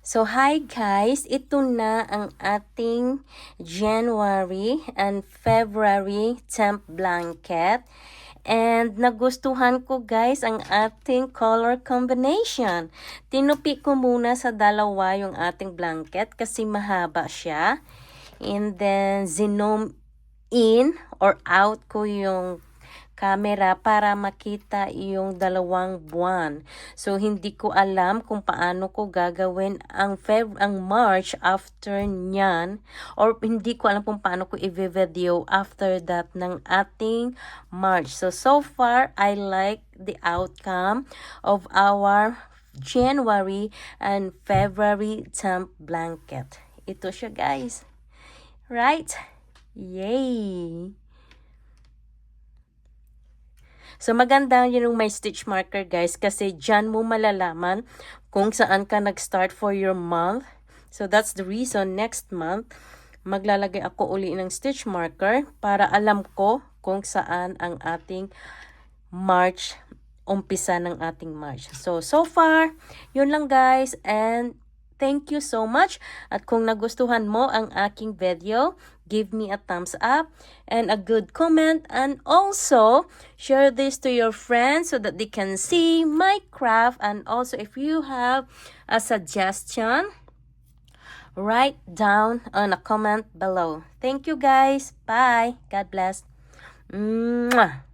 So, hi guys! Ito na ang ating January and February temp blanket. And nagustuhan ko guys ang ating color combination. Tinupi ko muna sa dalawa yung ating blanket kasi mahaba siya. And then, zinom in or out ko yung camera para makita yung dalawang buwan. So, hindi ko alam kung paano ko gagawin ang March after nyan, or hindi ko alam kung paano ko i-video after that ng ating March. So far, I like the outcome of our January and February temp blanket. Ito siya guys. Right? Yay! So, maganda yun yung may stitch marker, guys, kasi dyan mo malalaman kung saan ka nag-start for your month. So, that's the reason next month, maglalagay ako uli ng stitch marker para alam ko kung saan ang ating March, umpisa ng ating March. So far, yun lang guys, and thank you so much. At kung nagustuhan mo ang aking video, give me a thumbs up and a good comment. And also, share this to your friends so that they can see my craft. And also, if you have a suggestion, write down on a comment below. Thank you guys. Bye. God bless. Mwah!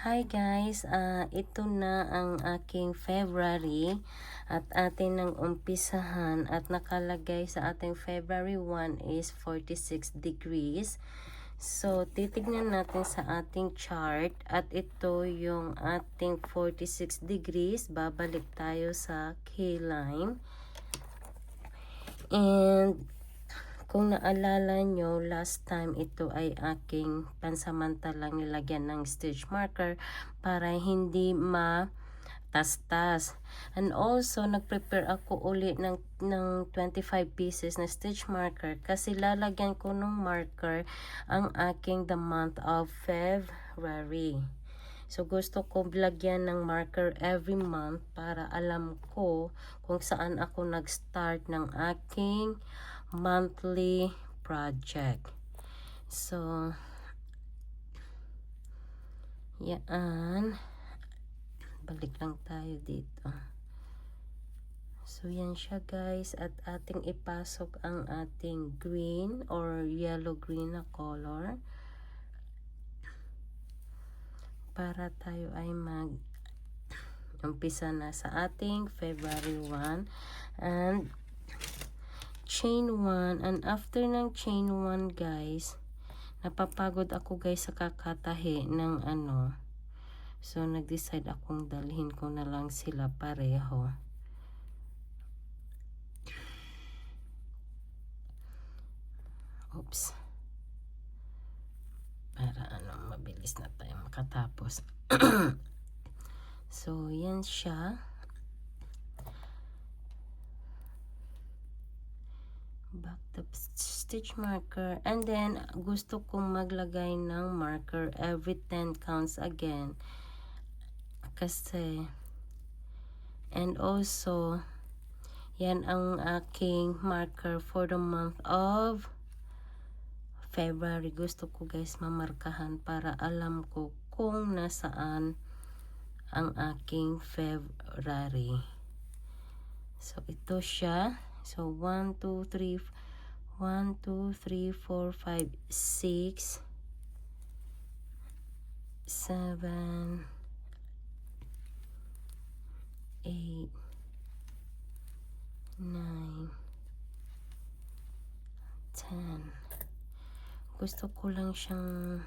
Hi guys, ito na ang aking February at atin nang umpisahan at nakalagay sa ating February 1 is 46 degrees. So, titignan natin sa ating chart at ito yung ating 46 degrees. Babalik tayo sa K-line. And kung naalala nyo, last time ito ay aking pansamantalang nilagyan ng stitch marker para hindi matastas. And also, nag-prepare ako uli ng 25 pieces na stitch marker kasi lalagyan ko ng marker ang aking the month of February. So, gusto ko lagyan ng marker every month para alam ko kung saan ako nag-start ng aking monthly project. So, yan. Balik lang tayo dito. So, yan siya guys. At ating ipasok ang ating green or yellow-green na color para tayo ay umpisa na sa ating February 1 and chain 1. And after ng chain 1 guys, napapagod ako guys sa kakatahi ng ano. So, nag-decide akong dalhin ko na lang sila pareho. Oops. Para mabilis na tayo makatapos. So, yan siya. Back the stitch marker. And then, gusto kong maglagay ng marker every 10 counts again. Kasi, and also, yan ang aking marker for the month of February. Gusto ko guys mamarkahan para alam ko kung nasaan ang aking February. So, ito siya. So, 1, 2, 3, 1, 2, 3, 4, 5, 6, 7, 8, 9, 10. Gusto ko lang siyang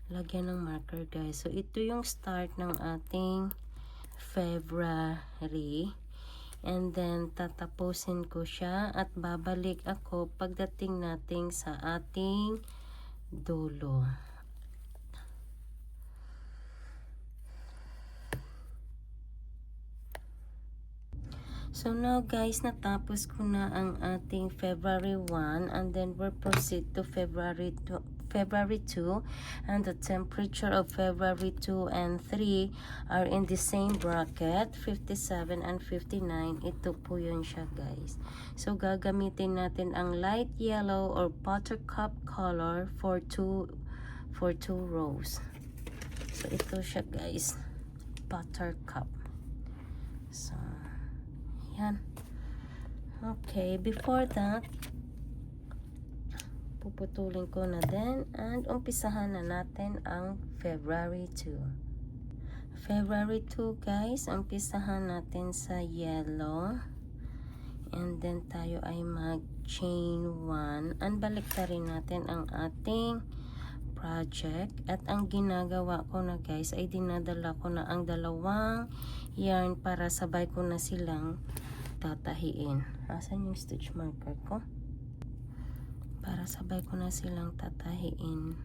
lagyan ng marker guys. So, ito yung start ng ating February. And then, tatapusin ko siya at babalik ako pagdating natin sa ating dulo. So now guys, natapos ko na ang ating February 1 and then we'll proceed to February February 2, and the temperature of February 2 and 3 are in the same bracket, 57 and 59. Ito po yun siya, guys. So gagamitin natin ang light yellow or buttercup color for two rows. So ito siya, guys, buttercup. So yan. Okay, before that, puputulin ko na din and umpisahan na natin ang February 2. February 2, guys, umpisahan natin sa yellow. And then tayo ay mag chain 1 and baliktarin natin ang ating project. At ang ginagawa ko na, guys, ay dinadala ko na ang dalawang yarn para sabay ko na silang tatahiin. Asan yung stitch marker ko? Para sabay ko na silang tatahiin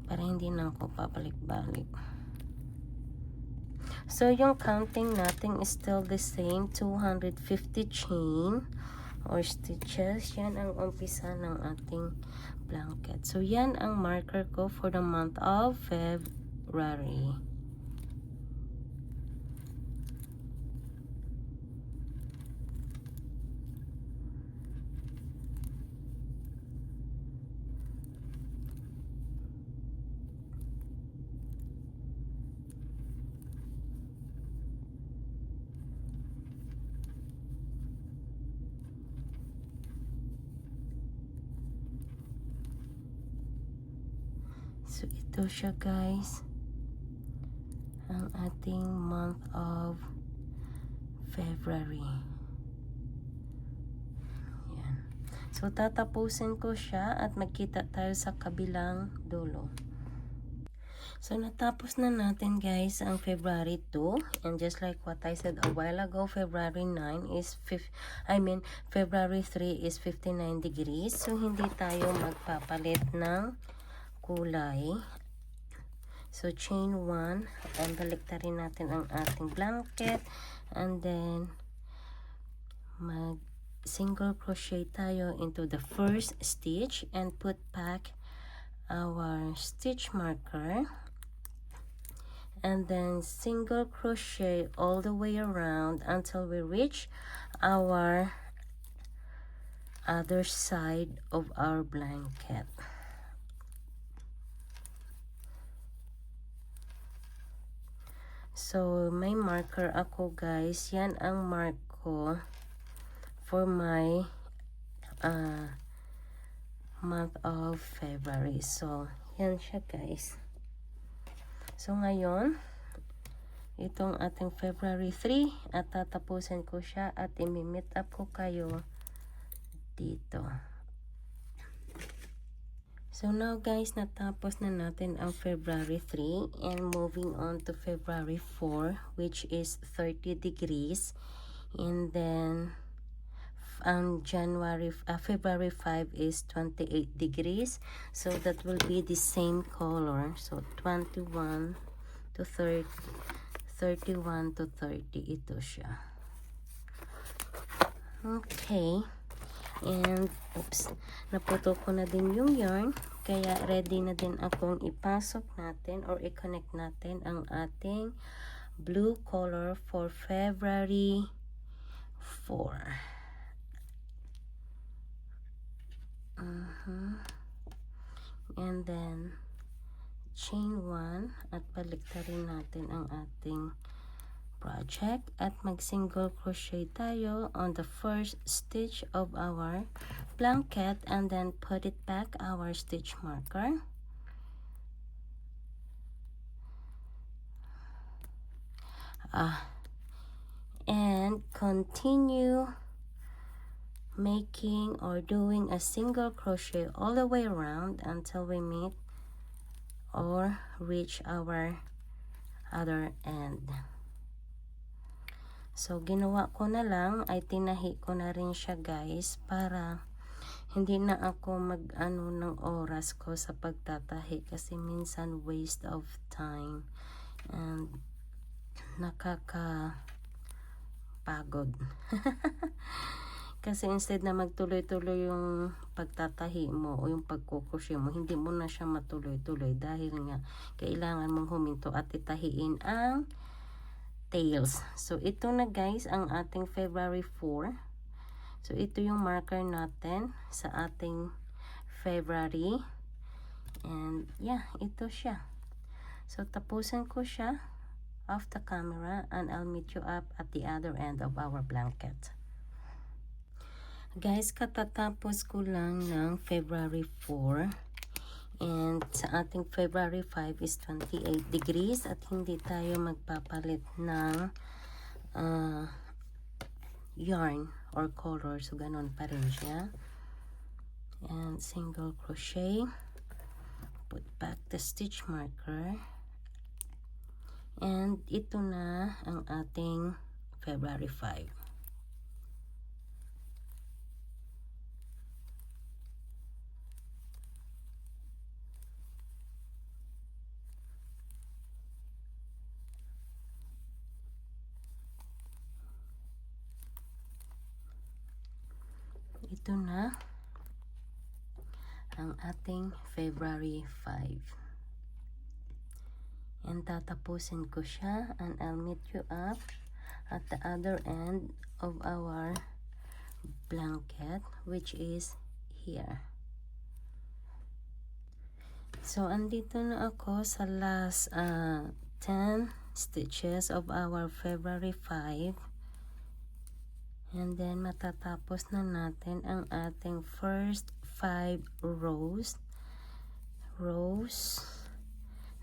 para hindi na ako pabalik-balik. So yung counting natin is still the same, 250 chain or stitches. Yan ang umpisa ng ating blanket. So yan ang marker ko for the month of February. So ito siya, guys, ang ating month of February. Yan. So tatapusin ko siya at magkita tayo sa kabilang dulo. So natapos na natin, guys, ang February 2, and just like what I said a while ago, February 9 is February 3 is 59 degrees. So hindi tayo magpapalit ng kulay. So chain 1 and baliktarin natin ang ating blanket, and then mag single crochet tayo into the first stitch and put back our stitch marker, and then single crochet all the way around until we reach our other side of our blanket. So, may marker ako, guys. Yan ang mark ko for my month of February. So, yan siya, guys. So, ngayon, itong ating February 3 at tatapusin ko siya at imi-meet up ko kayo dito. So now, guys, natapos na natin ang February 3 and moving on to February 4, which is 30 degrees, and then ang February 5 is 28 degrees, so that will be the same color. So 21 to 30, 31 to 30, ito siya. Okay. And oops, naputol ko na din yung yarn, kaya ready na din akong ipasok natin or i-connect natin ang ating blue color for February 4. And then chain 1 at baliktarin natin ang ating project at mag single crochet tayo on the first stitch of our blanket, and then put it back our stitch marker, and continue making or doing a single crochet all the way around until we meet or reach our other end. So, ginawa ko na lang ay tinahi ko na rin siya, guys, para hindi na ako mag-ano ng oras ko sa pagtatahi kasi minsan waste of time and nakakapagod. Kasi instead na magtuloy-tuloy yung pagtatahi mo o yung pagkukusyo mo, hindi mo na siya matuloy-tuloy dahil nga kailangan mong huminto at itahiin ang tails. So ito na guys ang ating February 4. So ito yung marker natin sa ating February. And yeah, ito siya. So tapusin ko siya off the camera and I'll meet you up at the other end of our blanket. Guys, katatapos ko lang ng February 4 and sa ating February 5 is 28 degrees at hindi tayo magpapalit ng yarn or color, so ganon pa rin siya. And single crochet, put back the stitch marker, and ito na ang ating February 5. Ito na ang ating February 5. And tatapusin ko siya and I'll meet you up at the other end of our blanket, which is here. So andito na ako sa last 10 stitches of our February 5. And then matatapos na natin ang ating first 5 rows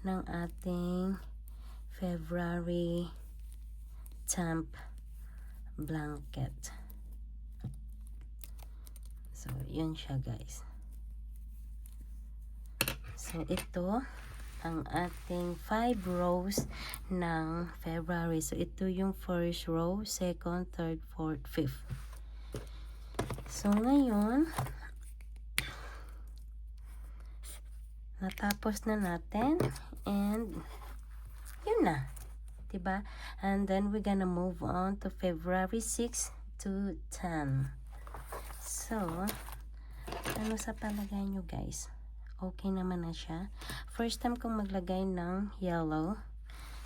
ng ating February temp blanket. So yun siya guys. So ito ang ating 5 rows ng February. So ito yung first row, second, third, fourth, fifth. So ngayon natapos na natin and yun na, diba? And then we're gonna move on to February 6 to 10. So ano sa palagay nyo guys? Okay naman na siya. First time kong maglagay ng yellow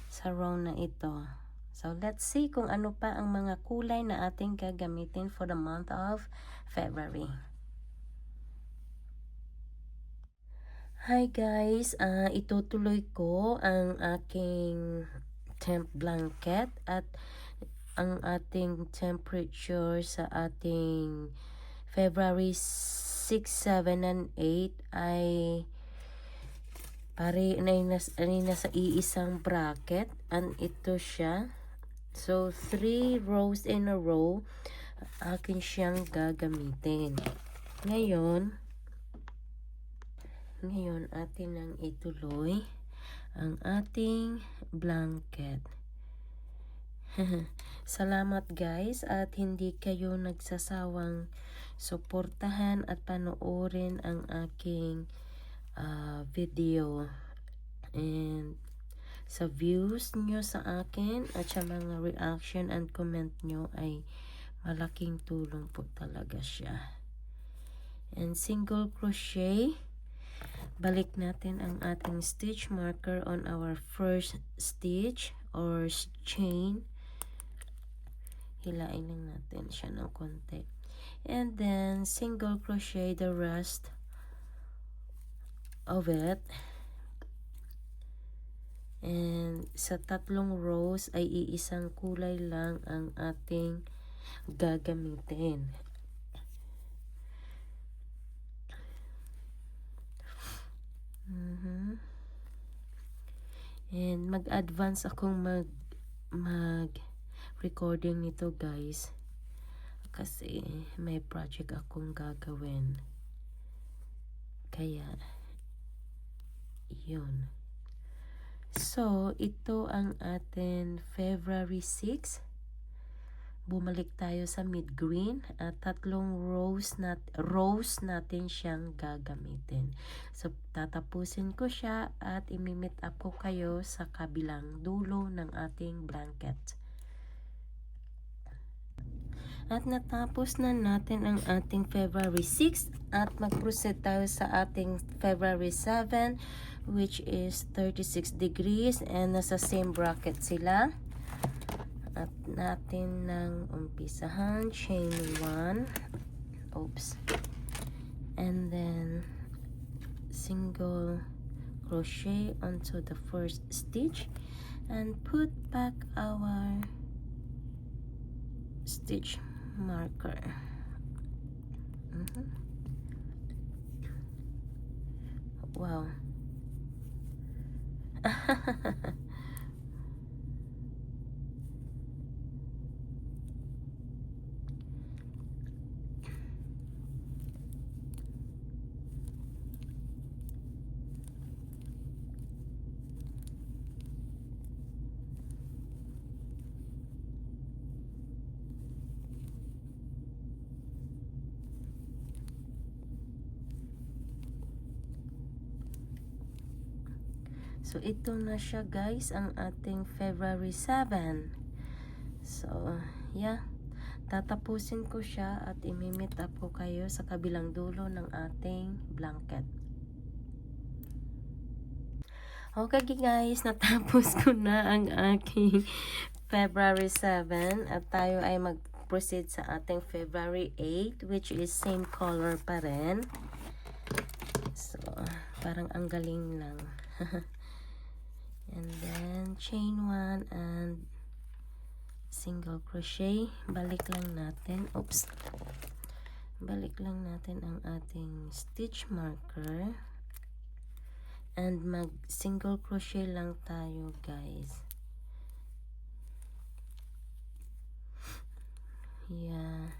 sa row na ito. So let's see kung ano pa ang mga kulay na ating gagamitin for the month of February. Hi guys, itutuloy ko ang aking temp blanket at ang ating temperature sa ating February 6, 7, and 8 ay nasa iisang bracket and ito siya. So 3 rows in a row akin siyang gagamitin. Ngayon atin nang ituloy ang ating blanket. Salamat guys at hindi kayo nagsasawang suportahan at panoorin ang aking video, and sa views nyo sa akin at sa mga reaction and comment nyo ay malaking tulong po talaga siya. And single crochet, balik natin ang ating stitch marker on our first stitch or chain. Hilain lang natin siya ng konti. And then single crochet the rest of it. And sa 3 rows ay iisang kulay lang ang ating gagamitin. And mag-advance akong mag-recording nito guys kasi may project akong gagawin. Kaya yun. So ito ang atin February 6. Bumalik tayo sa mid green at 3 rows natin siyang gagamitin. So tatapusin ko siya at imimit up ko kayo sa kabilang dulo ng ating blanket. At natapos na natin ang ating February 6 at mag-proceed tayo sa ating February 7, which is 36 degrees and nasa same bracket sila. At natin nang umpisahan, chain 1, oops, and then single crochet onto the first stitch and put back our stitch marker. Wow. So, ito na siya guys, ang ating February 7. So, yeah. Tatapusin ko siya at imimit up ko kayo sa kabilang dulo ng ating blanket. Okay guys, natapos ko na ang aking February 7 at tayo ay mag-proceed sa ating February 8, which is same color pa rin. So, parang ang galing lang. And then chain 1 and single crochet. Balik lang natin, oops, balik lang natin ang ating stitch marker and mag single crochet lang tayo guys. Yeah.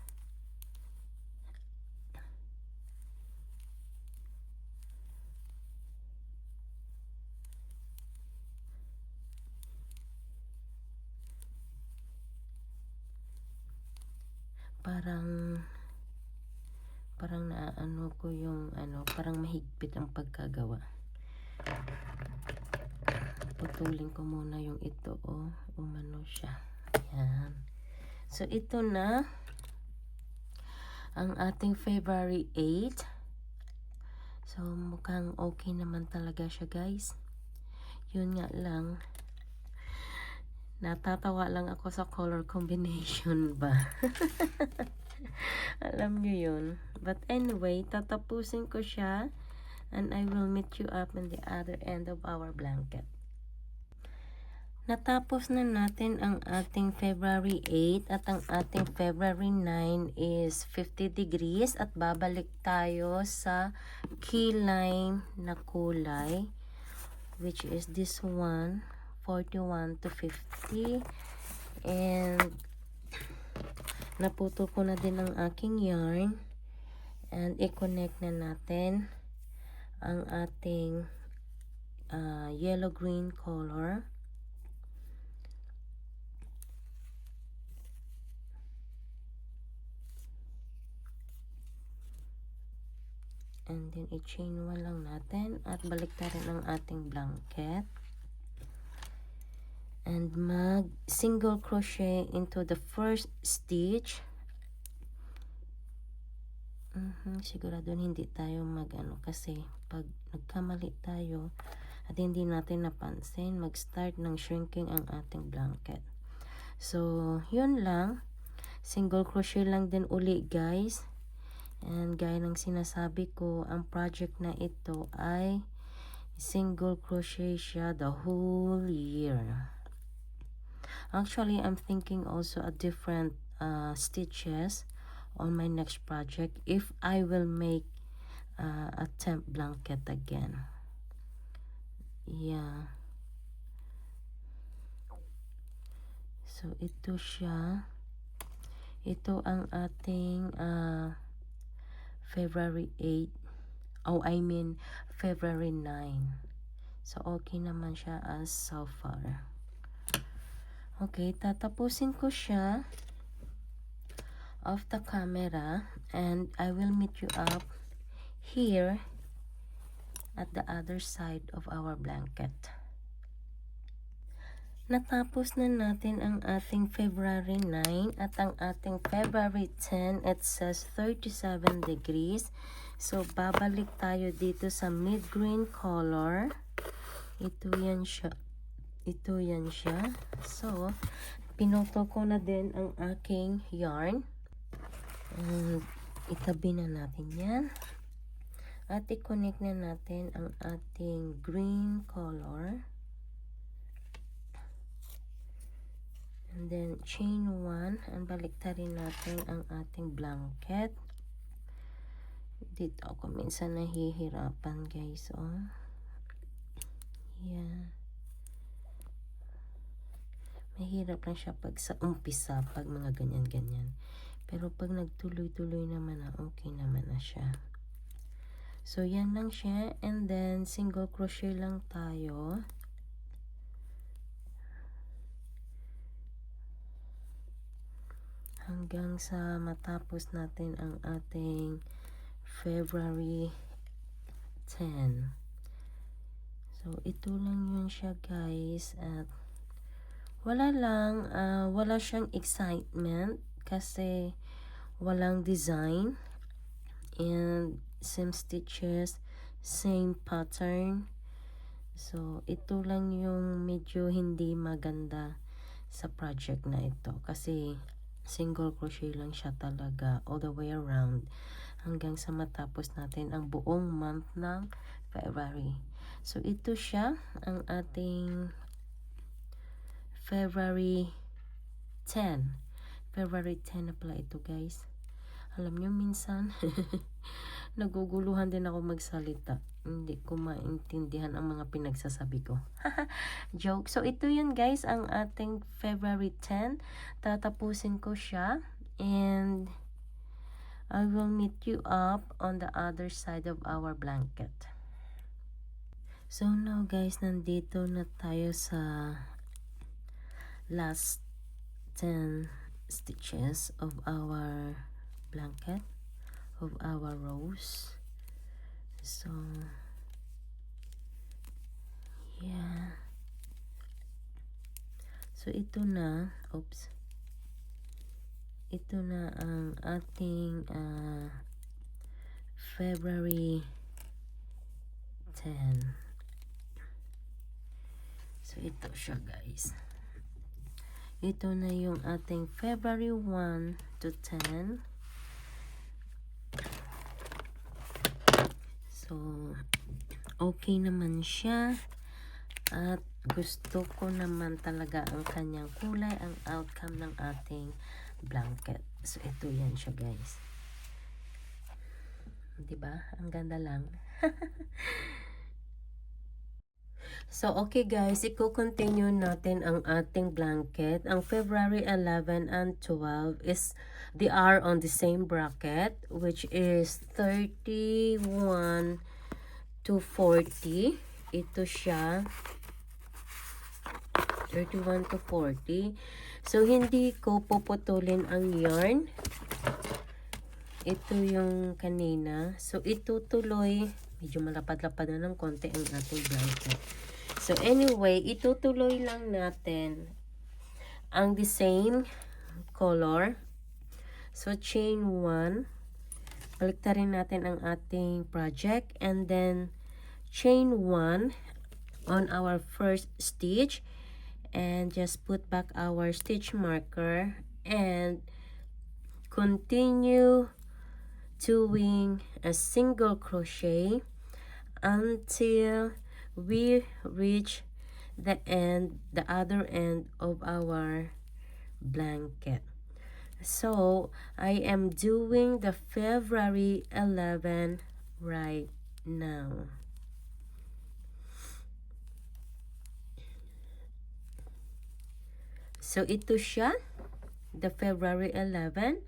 Parang naano ko yung parang mahigpit ang pagkagawa. Putulin ko muna yung ito, umano siya. Ayan. So ito na ang ating February 8. So mukhang okay naman talaga siya guys. Yun nga lang, natatawa lang ako sa color combination ba. Alam nyo yun. But anyway, tatapusin ko siya and I will meet you up in the other end of our blanket. Natapos na natin ang ating February 8 at ang ating February 9 is 50 degrees at babalik tayo sa key lime na kulay, which is this one, 41 to 50. And naputo ko na din ang aking yarn and i-connect na natin ang ating yellow-green color. And then i-chain 1 lang natin at balik na rin ang ating blanket. And mag single crochet into the first stitch. Sigurado hindi tayo kasi pag nagkamali tayo at hindi natin napansin, mag-start ng shrinking ang ating blanket. So, yun lang. Single crochet lang din uli guys. And gaya ng sinasabi ko, ang project na ito ay single crochet siya the whole year. Actually, I'm thinking also a different stitches on my next project if I will make a temp blanket again. Yeah. So, ito siya. Ito ang ating February 8. February 9. So, okay naman siya as so far. Okay, tatapusin ko siya off the camera and I will meet you up here at the other side of our blanket. Natapos na natin ang ating February 9 at ang ating February 10, it says 37 degrees. So, babalik tayo dito sa mid-green color. Ito yan siya. Ito yan siya. So, pinoto ko na din ang aking yarn. And, itabi na natin yan. At i-connect na natin ang ating green color. And then, chain 1. And baliktarin natin ang ating blanket. Dito ako minsan nahihirapan, guys. Oh. Yeah. Mahirap lang siya pag sa umpisa, pag mga ganyan-ganyan. Pero pag nagtuloy-tuloy naman na, okay naman na siya. So, yan lang siya. And then, single crochet lang tayo. Hanggang sa matapos natin ang ating February 10. So, ito lang yun siya, guys. At wala lang, wala siyang excitement kasi walang design. And same stitches, same pattern. So, ito lang yung medyo hindi maganda sa project na ito. Kasi, single crochet lang siya talaga all the way around. Hanggang sa matapos natin ang buong month ng February. So, ito siya, ang ating February 10. February 10 na pala ito, guys. Alam nyo, minsan, naguguluhan din ako magsalita. Hindi ko maintindihan ang mga pinagsasabi ko. Joke. So, ito yun, guys, ang ating February 10. Tatapusin ko siya. And, I will meet you up on the other side of our blanket. So, now, guys, nandito na tayo sa last 10 stitches of our blanket, of our rows. So, yeah. So, ito na, oops. Ito na ang ating February 10. So, ito siya, guys. Ito na yung ating February 1 to 10. So, okay naman siya. At gusto ko naman talaga ang kanyang kulay, ang outcome ng ating blanket. So, ito yan siya, guys. Diba? Ang ganda lang. So, okay guys, i-continue natin ang ating blanket. Ang February 11 and 12 is they are on the same bracket, which is 31 to 40. Ito siya. 31 to 40. So, hindi ko puputulin ang yarn. Ito yung kanina. So, ito tuloy. Medyo malapad-lapad na ng konti ang ating blanket. So, anyway, itutuloy lang natin ang the same color. So, chain 1. Baliktarin natin ang ating project. And then, chain 1 on our first stitch. And just put back our stitch marker. And continue doing a single crochet until we reach the other end of our blanket. So, I am doing the February 11 right now. So, ito siya, the February 11.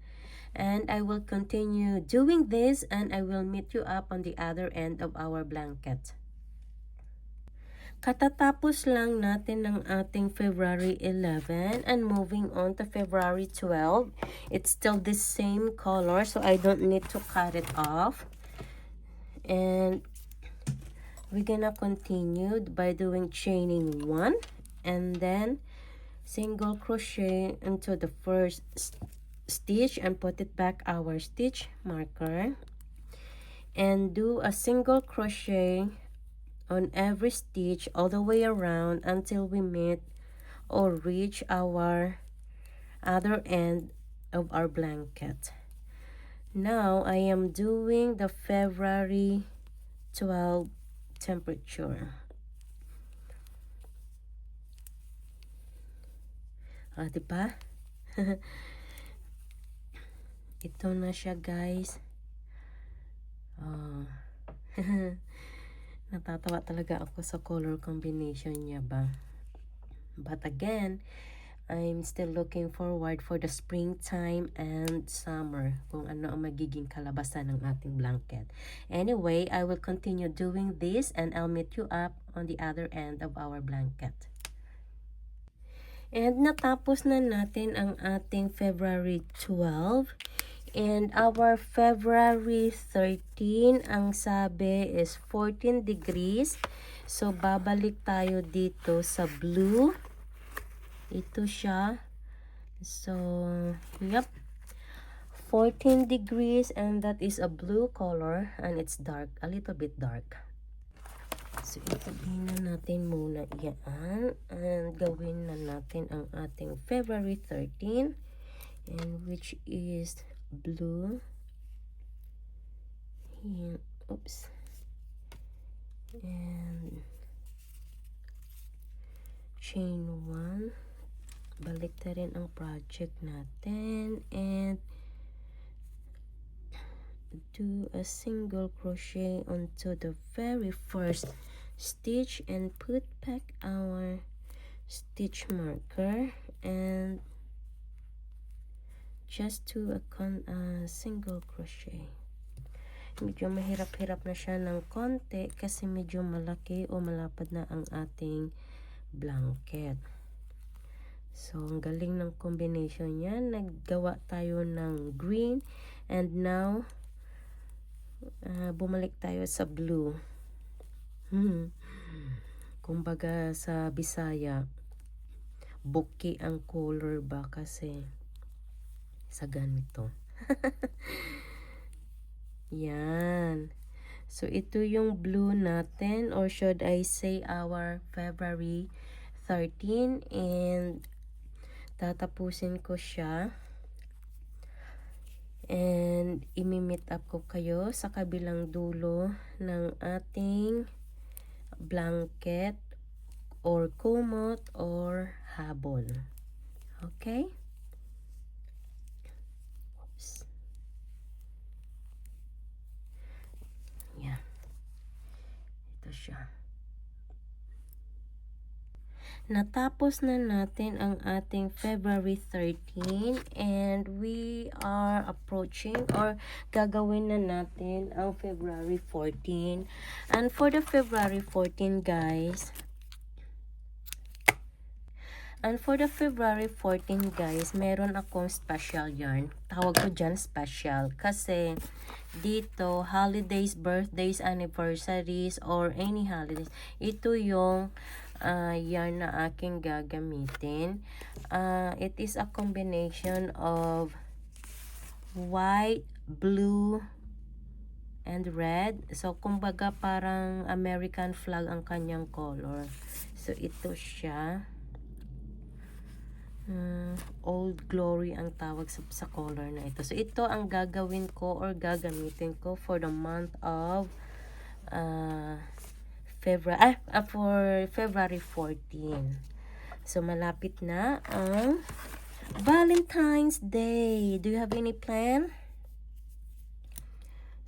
And I will continue doing this and I will meet you up on the other end of our blanket. Katatapos lang natin ng ating February 11 and moving on to February 12. It's still the same color so I don't need to cut it off. And we're gonna continue by doing chaining 1 and then single crochet into the first stitch and put it back our stitch marker, and do a single crochet on every stitch all the way around until we meet or reach our other end of our blanket. Now I am doing the February 12 temperature. Diba? Ito na siya, guys. Natatawa talaga ako sa color combination niya ba. But again, I'm still looking forward for the springtime and summer, kung ano ang magiging kalabasan ng ating blanket. Anyway, I will continue doing this and I'll meet you up on the other end of our blanket. And natapos na natin ang ating February 12. And our February 13, ang sabi is 14 degrees. So, babalik tayo dito sa blue. Ito siya. So, yep. 14 degrees and that is a blue color and it's dark, a little bit dark. So, itabihin na natin muna yan and gawin na natin ang ating February 13 and which is blue. Here, oops. And chain 1. Balik na rin ang project natin and do a single crochet onto the very first stitch and put back our stitch marker and just do a single crochet. Medyo mahirap-hirap na siya ng konti kasi medyo malaki o malapad na ang ating blanket. So, ang galing ng combination niya. Naggawa tayo ng green and now bumalik tayo sa blue. Kumbaga sa Bisaya, buki ang color ba kasi sa ganito. Yan. So, ito yung blue natin or should I say our February 13 and tatapusin ko siya and imi-meet up ko kayo sa kabilang dulo ng ating blanket or kumot or habol. Okay? Oops. Yeah. Ito siya. Natapos na natin ang ating February 13 and we are approaching or gagawin na natin ang February 14. And for the February 14 guys, meron akong special yarn. Tawag ko dyan special kasi dito, holidays, birthdays, anniversaries, or any holidays, ito yung yarn na aking gagamitin. It is a combination of white, blue, and red. So, kumbaga parang American flag ang kanyang color. So, ito siya. Old Glory ang tawag sa color na ito. So, ito ang gagawin ko or gagamitin ko for the month of for February 14. So, malapit na ang Valentine's Day. Do you have any plan?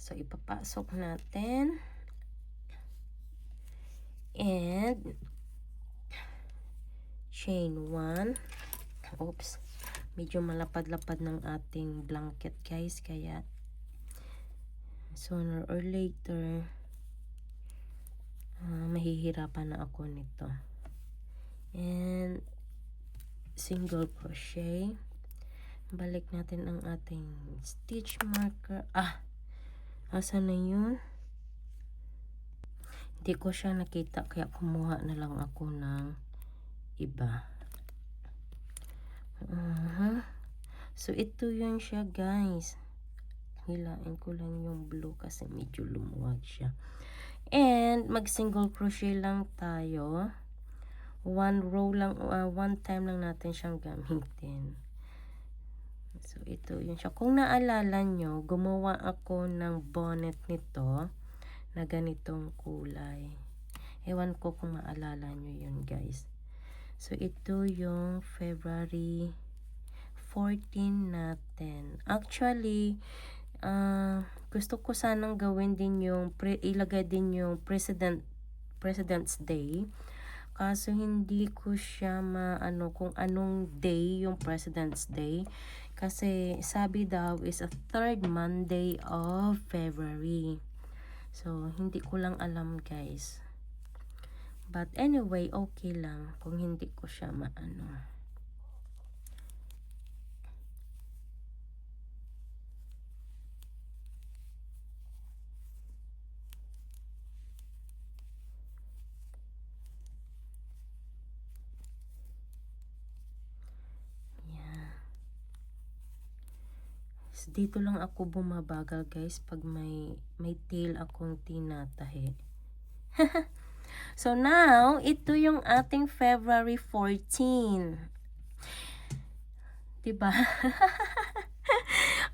So, ipapasok natin. And chain 1. Oops. Medyo malapad-lapad ng ating blanket, guys. Kaya, sooner or later, mahihirapan na ako nito. And single crochet. Balik natin ang ating stitch marker. Asa na yun? Hindi ko siya nakita kaya kumuha na lang ako ng iba. So, ito yun siya, guys. Hilain ko lang yung blue kasi medyo lumuwag siya. And, mag-single crochet lang tayo. One row lang, one time lang natin siyang gamitin. So, ito yun siya. Kung naalala nyo, gumawa ako ng bonnet nito na ganitong kulay. Ewan ko kung maalala nyo yun, guys. So, ito yung February 14 natin. Actually, gusto ko sanang gawin din yung, ilagay din yung President's Day. Kaso hindi ko siya maano kung anong day yung President's Day. Kasi sabi daw is a third Monday of February. So, hindi ko lang alam, guys. But anyway, okay lang kung hindi ko siya maano. Dito lang ako bumabagal, guys, pag may tail akong tinatahi. So now, ito yung ating February 14. Diba?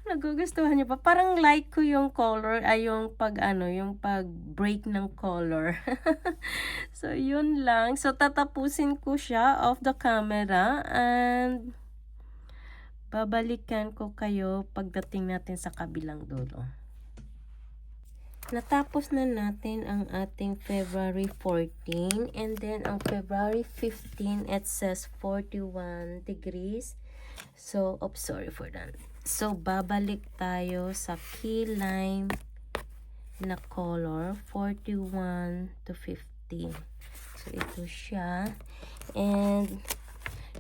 Nagugustuhan niyo pa? Parang like ko yung color, ay yung yung pag break ng color. So yun lang. So tatapusin ko siya off the camera and babalikan ko kayo pagdating natin sa kabilang dulo. Natapos na natin ang ating February 14 and then ang February 15 it says 41 degrees. So, sorry for that. So, babalik tayo sa key lime na color 41 to 50. So, ito siya. And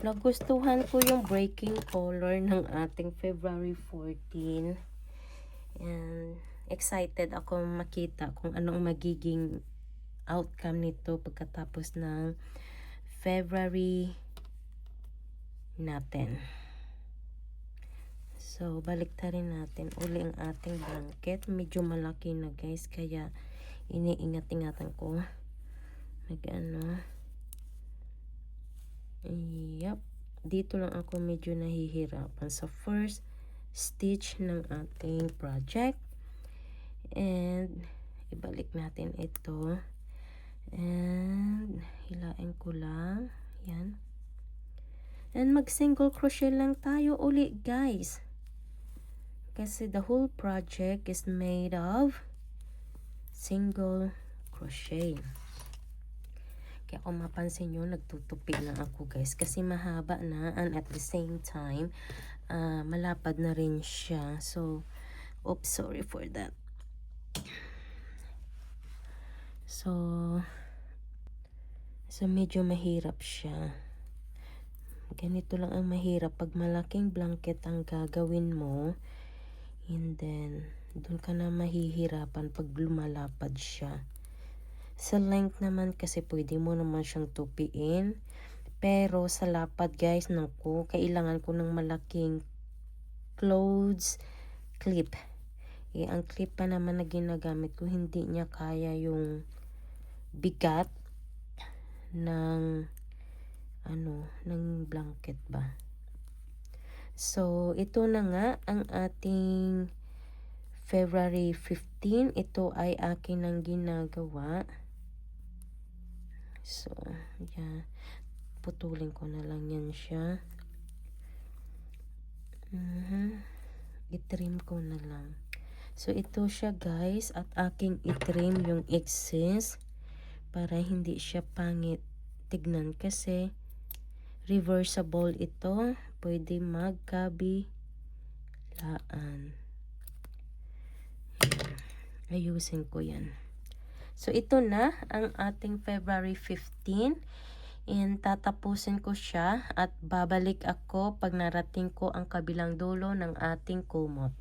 nagustuhan ko yung breaking color ng ating February 14. And excited ako makita kung anong magiging outcome nito pagkatapos ng February natin. So, baliktarin natin uli ang ating blanket. Medyo malaki na, guys, kaya iniingat-ingatan ko. Yup. Dito lang ako medyo nahihirapan sa first stitch ng ating project. And ibalik natin ito. And hilain ko lang. Yan. And mag-single crochet lang tayo uli, guys. Kasi the whole project is made of single crochet. Kaya kung mapansin nyo, nagtutupi lang ako, guys. Kasi mahaba na and at the same time, malapad na rin siya. So, oops, sorry for that. So medyo mahirap siya. Ganito lang ang mahirap pag malaking blanket ang gagawin mo. And then, doon ka na mahihirapan pag lumalapad siya. Sa length naman kasi pwede mo naman siyang tupiin. Pero sa lapad, guys, naku, kailangan ko ng malaking clothes clip. Ang clip pa naman na ginagamit ko, hindi niya kaya yung bigat ng ng blanket ba. So, ito na nga ang ating February 15. Ito ay akin ang ginagawa. So, yeah. Putulin ko na lang yan siya. I-trim ko na lang. So, ito siya, guys. At aking i-trim yung excess para hindi siya pangit tignan kasi reversible ito. Pwede magkabilaan. Ayusin ko yan. So, ito na ang ating February 15. And tatapusin ko siya at babalik ako pag narating ko ang kabilang dulo ng ating kumot.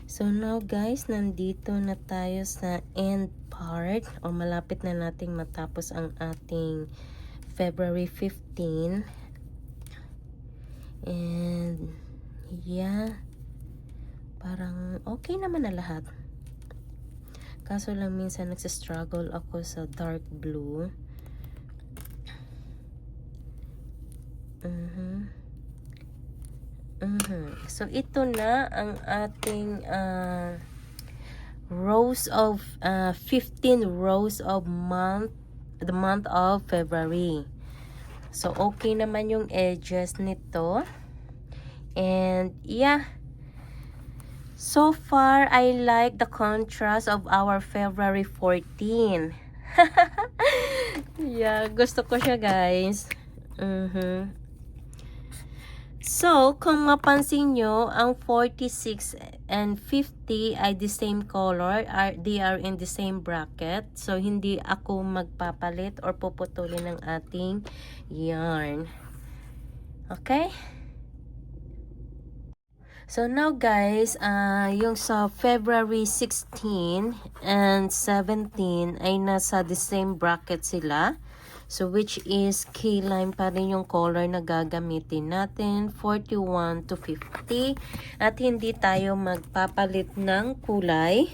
So, now, guys, nandito na tayo sa end part o malapit na nating matapos ang ating February 15. And yeah, parang okay naman na lahat. Kaso lang minsan nagsistruggle ako sa dark blue. So ito na ang ating rows of 15 rows of the month of February. So okay naman yung edges nito. And yeah, so far I like the contrast of our February 14. Yeah, gusto ko siya, guys. So, kung mapansin nyo, ang 46 and 50 ay the same color. They are in the same bracket. So, hindi ako magpapalit or puputulin ng ating yarn. Okay? So, now guys, yung sa February 16 and 17 ay nasa the same bracket sila. So, which is K-lime pa rin yung color na gagamitin natin, 41 to 50. At hindi tayo magpapalit ng kulay.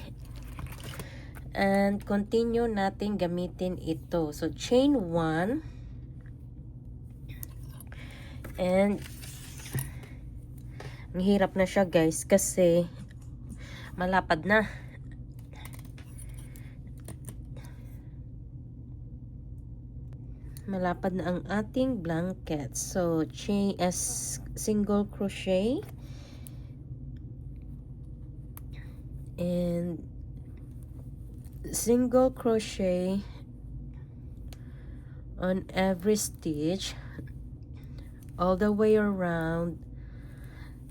And continue natin gamitin ito. So, chain 1. And, ang hirap na siya, guys, kasi malapad na. Malapad na ang ating blanket. So, chain as single crochet and single crochet on every stitch all the way around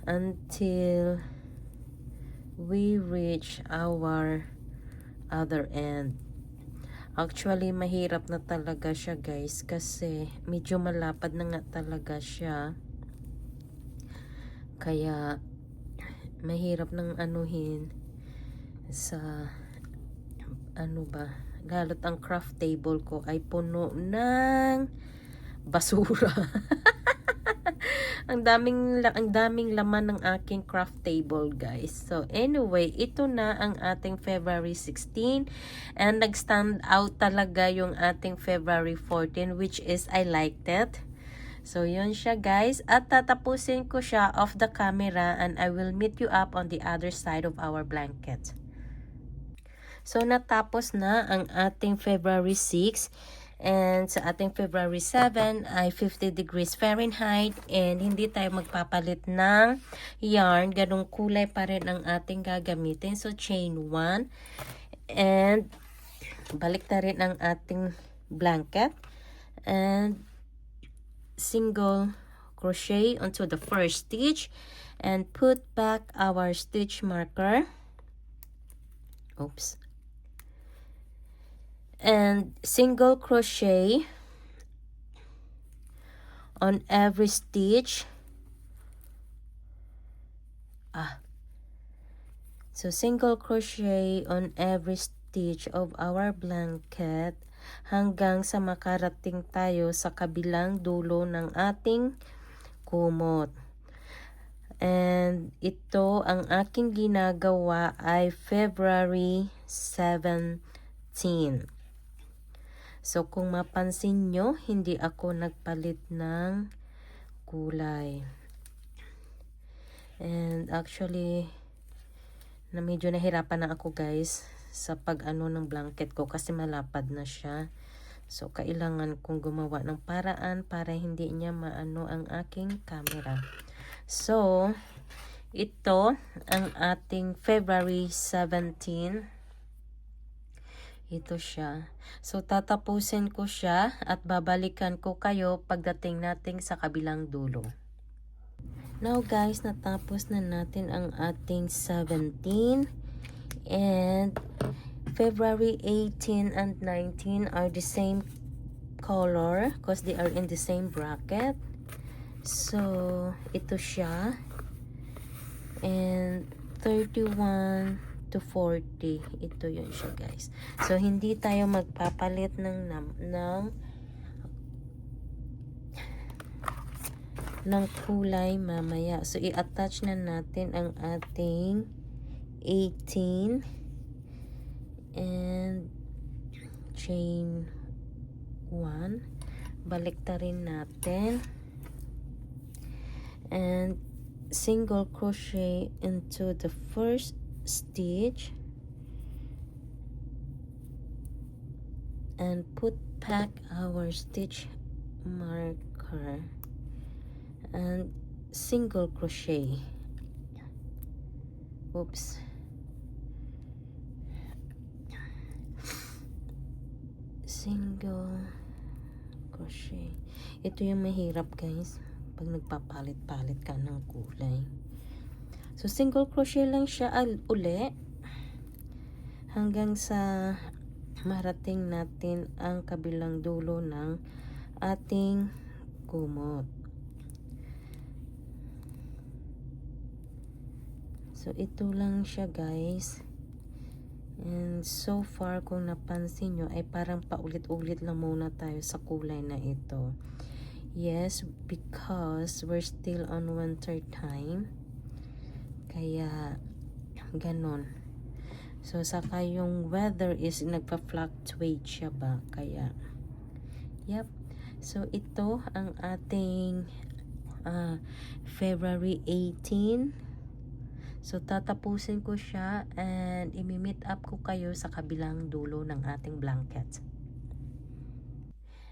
until we reach our other end. Actually, mahirap na talaga siya, guys, kasi medyo malapad na nga talaga siya. Kaya, mahirap nang anuhin sa, ano ba, lalo't ang craft table ko ay puno ng basura. Ang daming laman ng aking craft table, guys. So, anyway, ito na ang ating February 16. And nag-stand out talaga yung ating February 14, which is I liked it. So, yun siya, guys. At tatapusin ko siya off the camera and I will meet you up on the other side of our blanket. So, natapos na ang ating February 6. And sa ating February 7 ay 50 degrees Fahrenheit and hindi tayo magpapalit ng yarn. Ganong kulay pa rin ang ating gagamitin. So, chain 1 and balik na rin ang ating blanket and single crochet onto the first stitch and put back our stitch marker. Oops. And single crochet on every stitch. So single crochet on every stitch of our blanket hanggang sa makarating tayo sa kabilang dulo ng ating kumot. And ito ang aking ginagawa ay February 17. So, kung mapansin nyo, hindi ako nagpalit ng kulay. And actually, na medyo nahirapan na ako, guys, sa pag-ano ng blanket ko kasi malapad na siya. So, kailangan kong gumawa ng paraan para hindi niya maano ang aking camera. So, ito ang ating February 17. Ito siya. So, tatapusin ko siya at babalikan ko kayo pagdating natin sa kabilang dulo. Now, guys, natapos na natin ang ating 17. And February 18 and 19 are the same color because they are in the same bracket. So, ito siya. And 31 to 40. Ito yun siya, guys. So, hindi tayo magpapalit ng ng kulay mamaya. So, i-attach na natin ang ating 18 and chain 1. Baliktarin natin and single crochet into the first stitch and put back our stitch marker and single crochet. Oops. Single crochet. Ito yung mahirap, guys, pag nagpapalit-palit ka ng kulay. So, single crochet lang siya uli hanggang sa marating natin ang kabilang dulo ng ating kumot. So, ito lang siya, guys. And so far, kung napansin nyo, ay parang paulit-ulit lang muna tayo sa kulay na ito. Yes, because we're still on winter time. Kaya, ganon. So, saka yung weather is nagpa-fluctuate siya ba? Kaya, yep. So, ito ang ating February 18. So, tatapusin ko siya and imi-meet up ko kayo sa kabilang dulo ng ating blanket.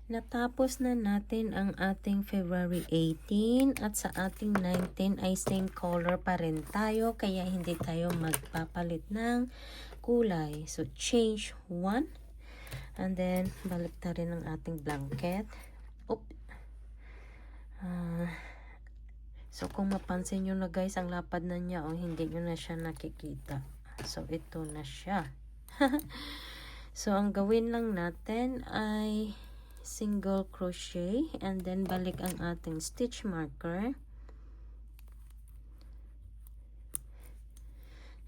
Natapos na natin ang ating February 18 at sa ating 19 ay same color pa rin tayo kaya hindi tayo magpapalit ng kulay. So, change 1 and then balik na rin ang ating blanket. So, kung mapansin nyo na, guys, ang lapad na niya, hindi nyo na siya nakikita. So, ito na siya. So, ang gawin lang natin ay single crochet and then balik ang ating stitch marker.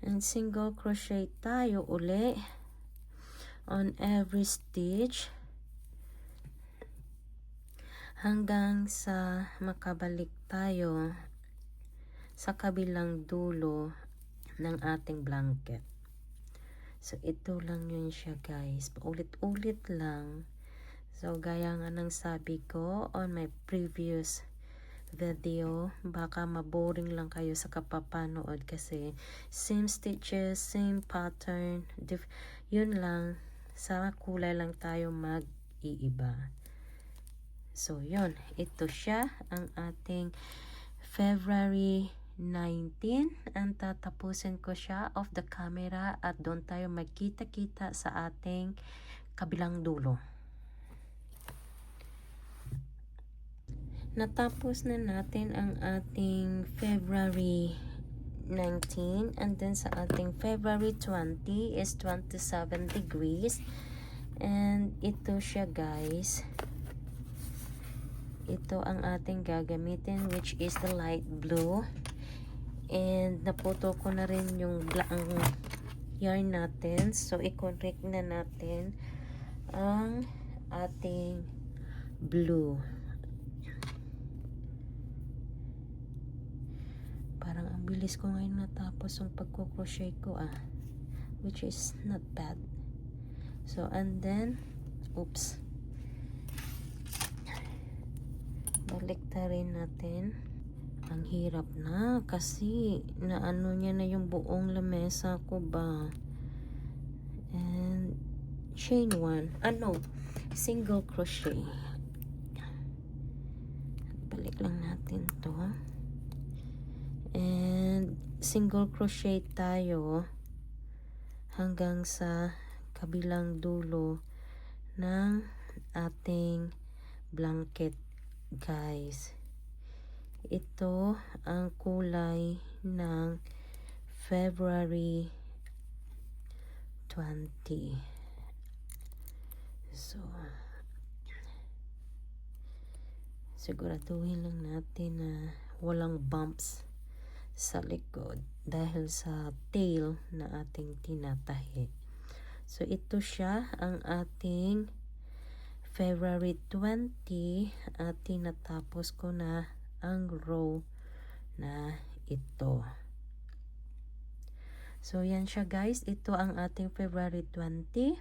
And single crochet tayo uli on every stitch hanggang sa makabalik tayo sa kabilang dulo ng ating blanket. So, ito lang yun siya, guys. Paulit-ulit lang. So, gaya nga ng sabi ko on my previous video, baka maboring lang kayo sa kapapanood kasi same stitches, same pattern, yun lang. Sa kulay lang tayo mag-iiba. So, yun. Ito siya, ang ating February 19. Ang tatapusin ko siya off the camera at doon tayo magkita-kita sa ating kabilang dulo. Natapos na natin ang ating February 19 and then sa ating February 20 is 27 degrees. And ito siya, guys. Ito ang ating gagamitin which is the light blue. And naputo ko na rin yung yarn natin. So, i-correct na natin ang ating blue. Parang ang bilis ko ngayon natapos yung pagkukrochet ko which is not bad. So, and then, oops. Baliktarin natin. Ang hirap na kasi naano niya na yung buong lamesa ko ba. And chain 1. Single crochet. Balik lang natin to. And single crochet tayo hanggang sa kabilang dulo ng ating blanket, guys. Ito ang kulay ng February 20. So, siguraduhin lang natin na walang bumps sa likod dahil sa tail na ating tinatahi. So, ito siya ang ating February 20 at tinatapos ko na ang row na ito. So, yan siya guys. Ito ang ating February 20.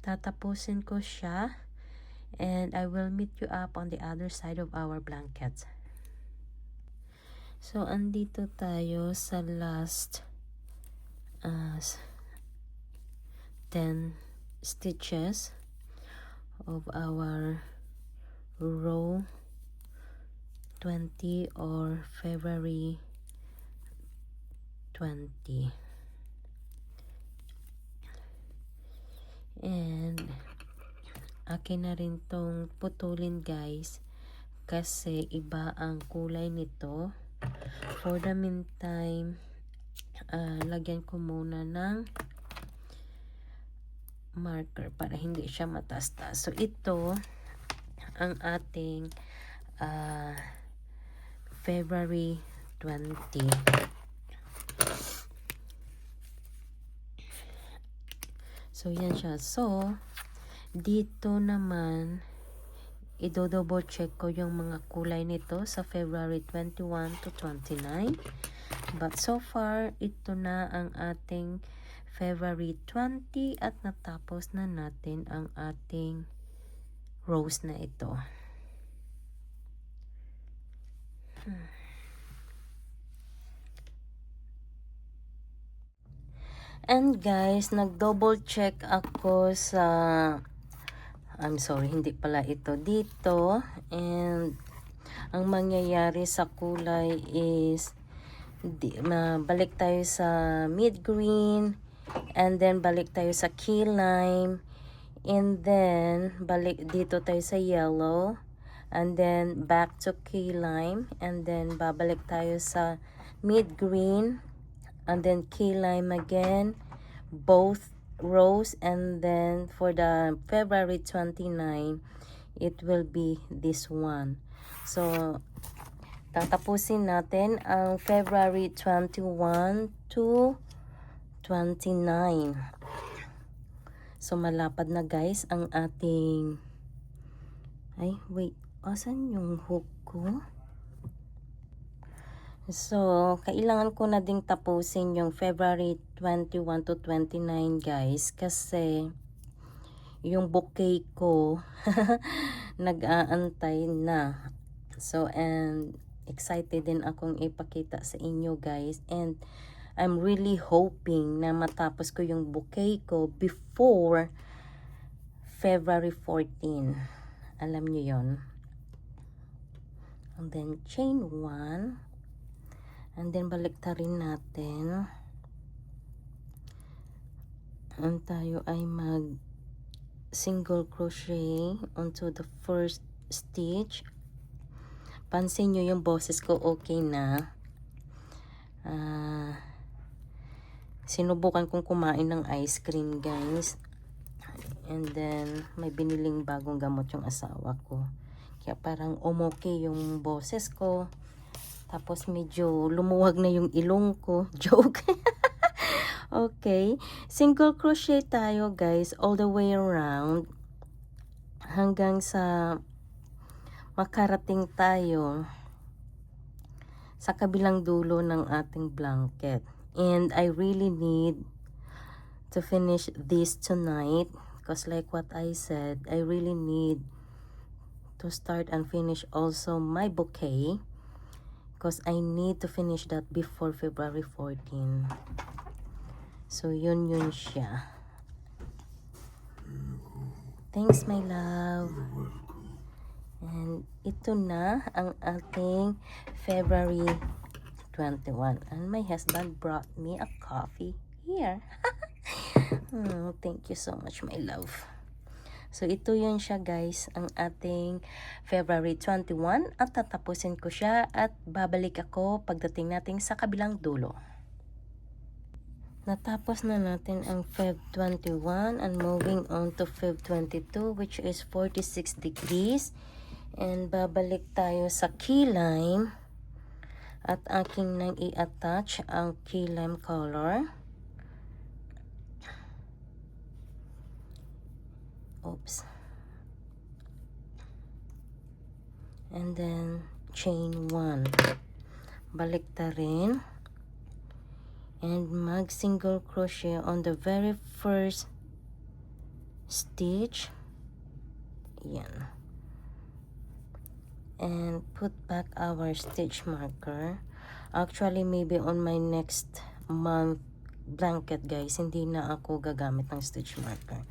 Tatapusin ko siya. And I will meet you up on the other side of our blankets. So, andito tayo sa last 10 stitches of our row 20 or February 20. And akin na rin tong putulin guys kasi iba ang kulay nito. For the meantime, lagyan ko muna ng marker para hindi siya matastas. So ito ang ating February 20. So yan siya. So dito naman i-double check ko yung mga kulay nito sa February 21 to 29. But so far, ito na ang ating February 20 at natapos na natin ang ating rows na ito. And guys, nag-double check ako sa hindi pala ito dito. And ang mangyayari sa kulay is balik tayo sa mid green, and then balik tayo sa key lime, and then balik dito tayo sa yellow, and then back to key lime, and then babalik tayo sa mid green, and then key lime again, both rows. And then for the February 29, it will be this one. So tatapusin natin ang February 21 to 29. So malapad na guys ang ating asan yung hook ko? So kailangan ko na ding tapusin yung February 21 to 29 guys, kasi yung bouquet ko nag-aantay na. So and excited din akong ipakita sa inyo guys, and I'm really hoping na matapos ko yung bouquet ko before February 14. Alam nyo yon. And then chain 1, and then baliktarin natin, and tayo ay mag single crochet onto the first stitch. Pansin nyo yung boses ko okay na. Sinubukan kong kumain ng ice cream guys. And then may biniling bagong gamot yung asawa ko. Kaya parang okay yung boses ko. Tapos medyo lumuwag na yung ilong ko. Joke. Okay. Single crochet tayo guys all the way around hanggang sa makarating tayo sa kabilang dulo ng ating blanket. And I really need to finish this tonight because like what I said, I really need to start and finish also my bouquet because I need to finish that before February 14. So yun siya. Thanks my love. And ito na ang ating February 21. And my husband brought me a coffee here. Thank you so much, my love. So ito yun siya guys, ang ating February 21. At tatapusin ko siya at babalik ako pagdating natin sa kabilang dulo. Natapos na natin ang Feb 21 and moving on to Feb 22, which is 46 degrees. And babalik tayo sa key lime at aking nang i-attach ang key lime color. Oops. And then chain 1, balik ta rin, and mag single crochet on the very first stitch, yan, and put back our stitch marker. Actually, maybe on my next month blanket, guys, hindi na ako gagamit ng stitch marker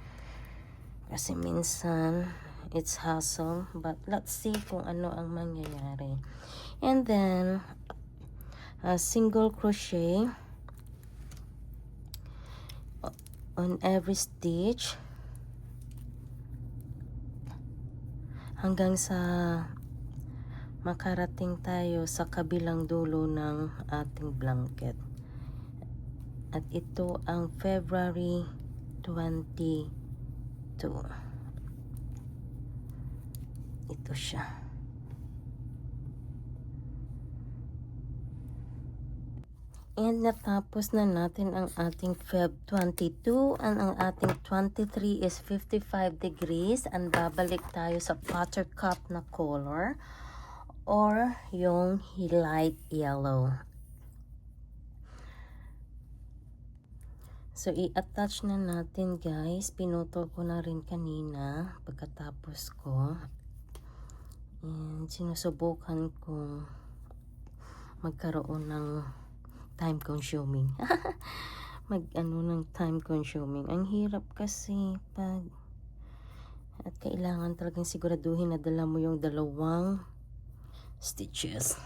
kasi minsan it's hassle, but let's see kung ano ang mangyayari. And then single crochet on every stitch hanggang sa makarating tayo sa kabilang dulo ng ating blanket. At ito ang February 22. Ito siya. And natapos na natin ang ating Feb 22, and ang ating 23 is 55 degrees, and babalik tayo sa buttercup na color or yung light yellow. So, i-attach na natin, guys. Pinutol ko na rin kanina pagkatapos ko. And sinusubukan kong magkaroon ng time consuming. Ng time consuming. Ang hirap kasi pag at kailangan talagang siguraduhin na dala mo yung dalawang stitches.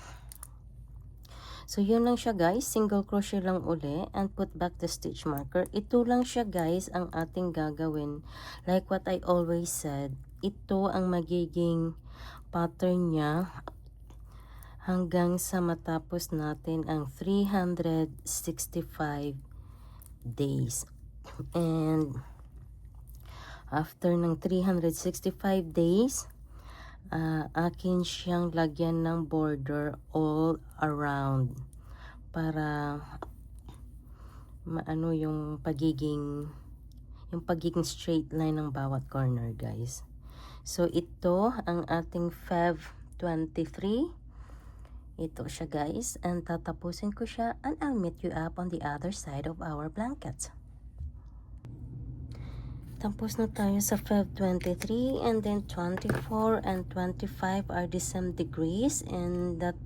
So, yun lang siya, guys. Single crochet lang uli and put back the stitch marker. Ito lang siya, guys, ang ating gagawin. Like what I always said, ito ang magiging pattern niya hanggang sa matapos natin ang 365 days. And after ng 365 days, akin siyang lagyan ng border all around para maano yung pagiging straight line ng bawat corner, guys. So ito ang ating Feb 23. Ito siya, guys, and tatapusin ko siya, and I'll meet you up on the other side of our blanket. Tapos na tayo sa Feb 23, and then 24 and 25 are the same degrees, and that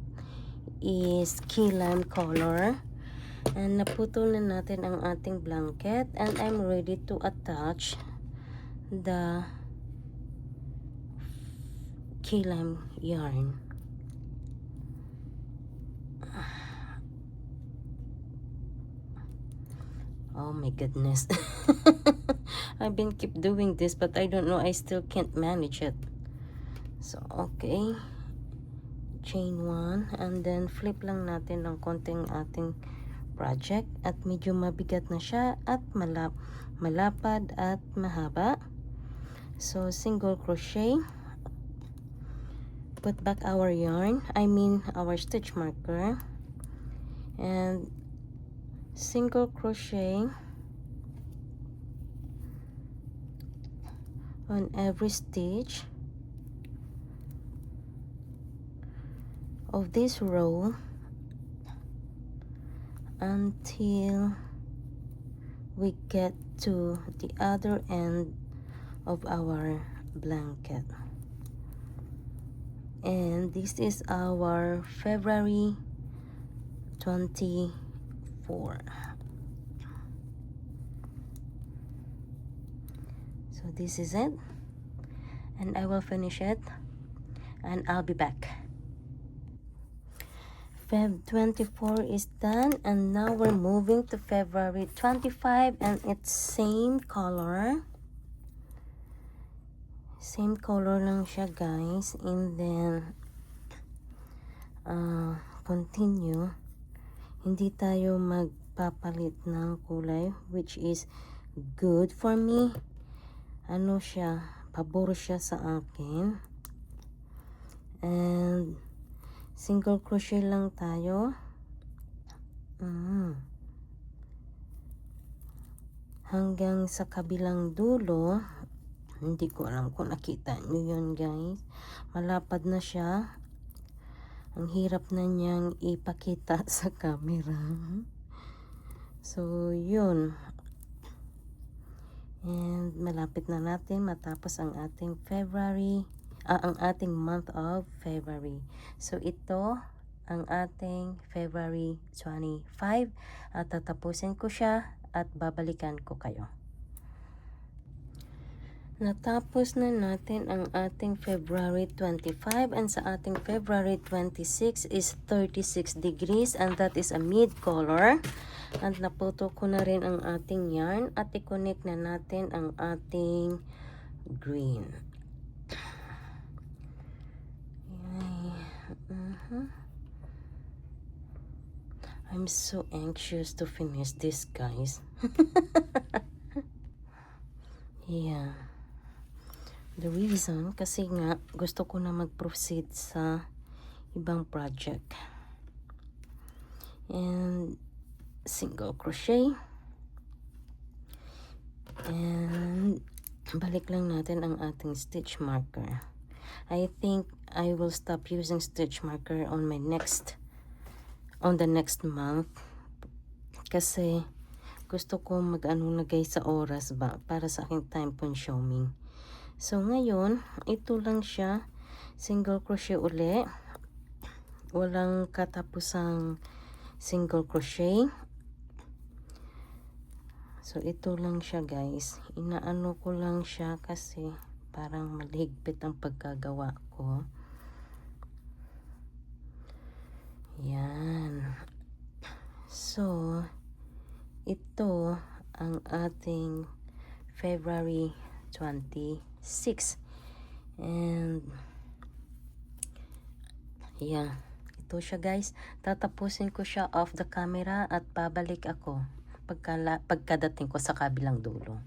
is key lime color. And naputol na natin ang ating blanket, and I'm ready to attach the key lime yarn. Oh my goodness. I've been keep doing this, but I don't know, I still can't manage it. So, okay. Chain 1, and then flip lang natin ng konting ating project, at medyo mabigat na siya at malapad at mahaba. So, single crochet, put back our yarn, our stitch marker, and single crochet on every stitch of this row until we get to the other end of our blanket. And this is our February 24. So this is it, and I will finish it and I'll be back. Feb 24 is done, and now we're moving to February 25, and it's same color lang siya, guys. And then continue, hindi tayo magpapalit ng kulay, which is good for me. Ano siya, pabor siya sa akin. And single crochet lang tayo. Hanggang sa kabilang dulo. Hindi ko alam kung nakita nyo yun, guys. Malapad na siya. Ang hirap na niyang ipakita sa camera. So, yun. And malapit na natin matapos ang ating ang ating month of February. So, ito ang ating February 25 at tatapusin ko siya at babalikan ko kayo. Natapos na natin ang ating February 25 and sa ating February 26 is 36 degrees and that is a mid color. And naputo ko na rin ang ating yarn at i-connect na natin ang ating green. I'm so anxious to finish this, guys. Yeah. The reason, kasi nga, gusto ko na mag-proceed sa ibang project. And, single crochet. And, balik lang natin ang ating stitch marker. I think I will stop using stitch marker on the next month. Kasi, gusto ko mag-lagay sa oras ba, para sa aking time consuming. So, ngayon, ito lang siya. Single crochet uli. Walang katapusang single crochet. So, ito lang siya, guys. Inaano ko lang siya kasi parang malihigpit ang pagkagawa ko. Yan. So, ito ang ating February 26. And yeah, ito siya, guys. Tatapusin ko siya off the camera at babalik ako pagkadating ko sa kabilang dulo.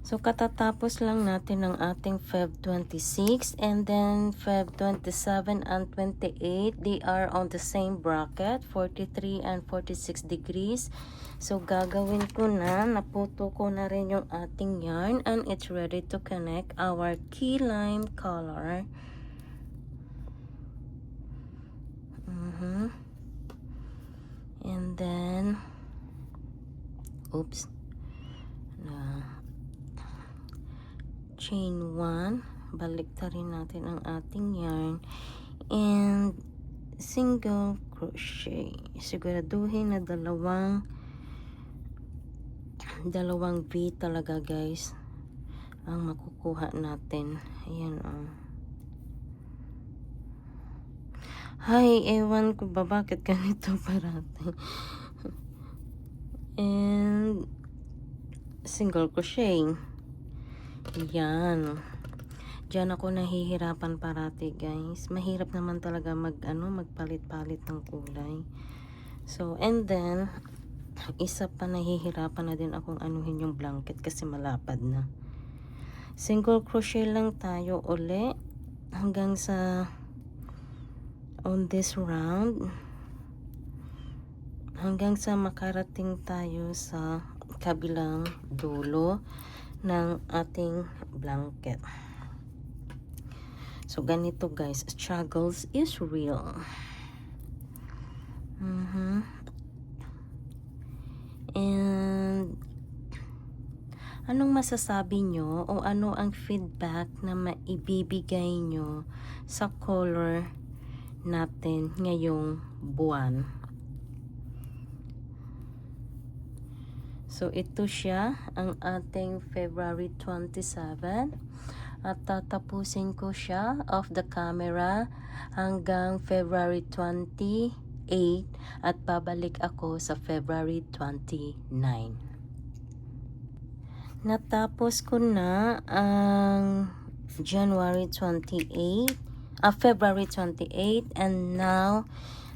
So, katatapos lang natin ng ating Feb 26 and then Feb 27 and 28, they are on the same bracket, 43 and 46 degrees. So, gagawin ko na, naputo ko na rin yung ating yarn and it's ready to connect our key lime color. And then, oops, chain 1, balik ta rin natin ang ating yarn and single crochet. Siguraduhin na dalawang V talaga, guys, ang makukuha natin. Ayan, oh. Hay, ewan ko ba bakit ganito parati. And single crochet. Yan. Diyan ako nahihirapan parati, guys. Mahirap naman talaga magpalit-palit ng kulay. So, and then, isa pa nahihirapan na din akong anuhin yung blanket kasi malapad na. Single crochet lang tayo uli hanggang sa on this round. Hanggang sa makarating tayo sa kabilang dulo ng ating blanket. So, ganito, guys. Struggles is real. And, anong masasabi nyo o ano ang feedback na maibibigay nyo sa color natin ngayong buwan? So, ito siya, ang ating February 27. At tatapusin ko siya off the camera hanggang February 28. At babalik ako sa February 29. Natapos ko na ang February 28. And now,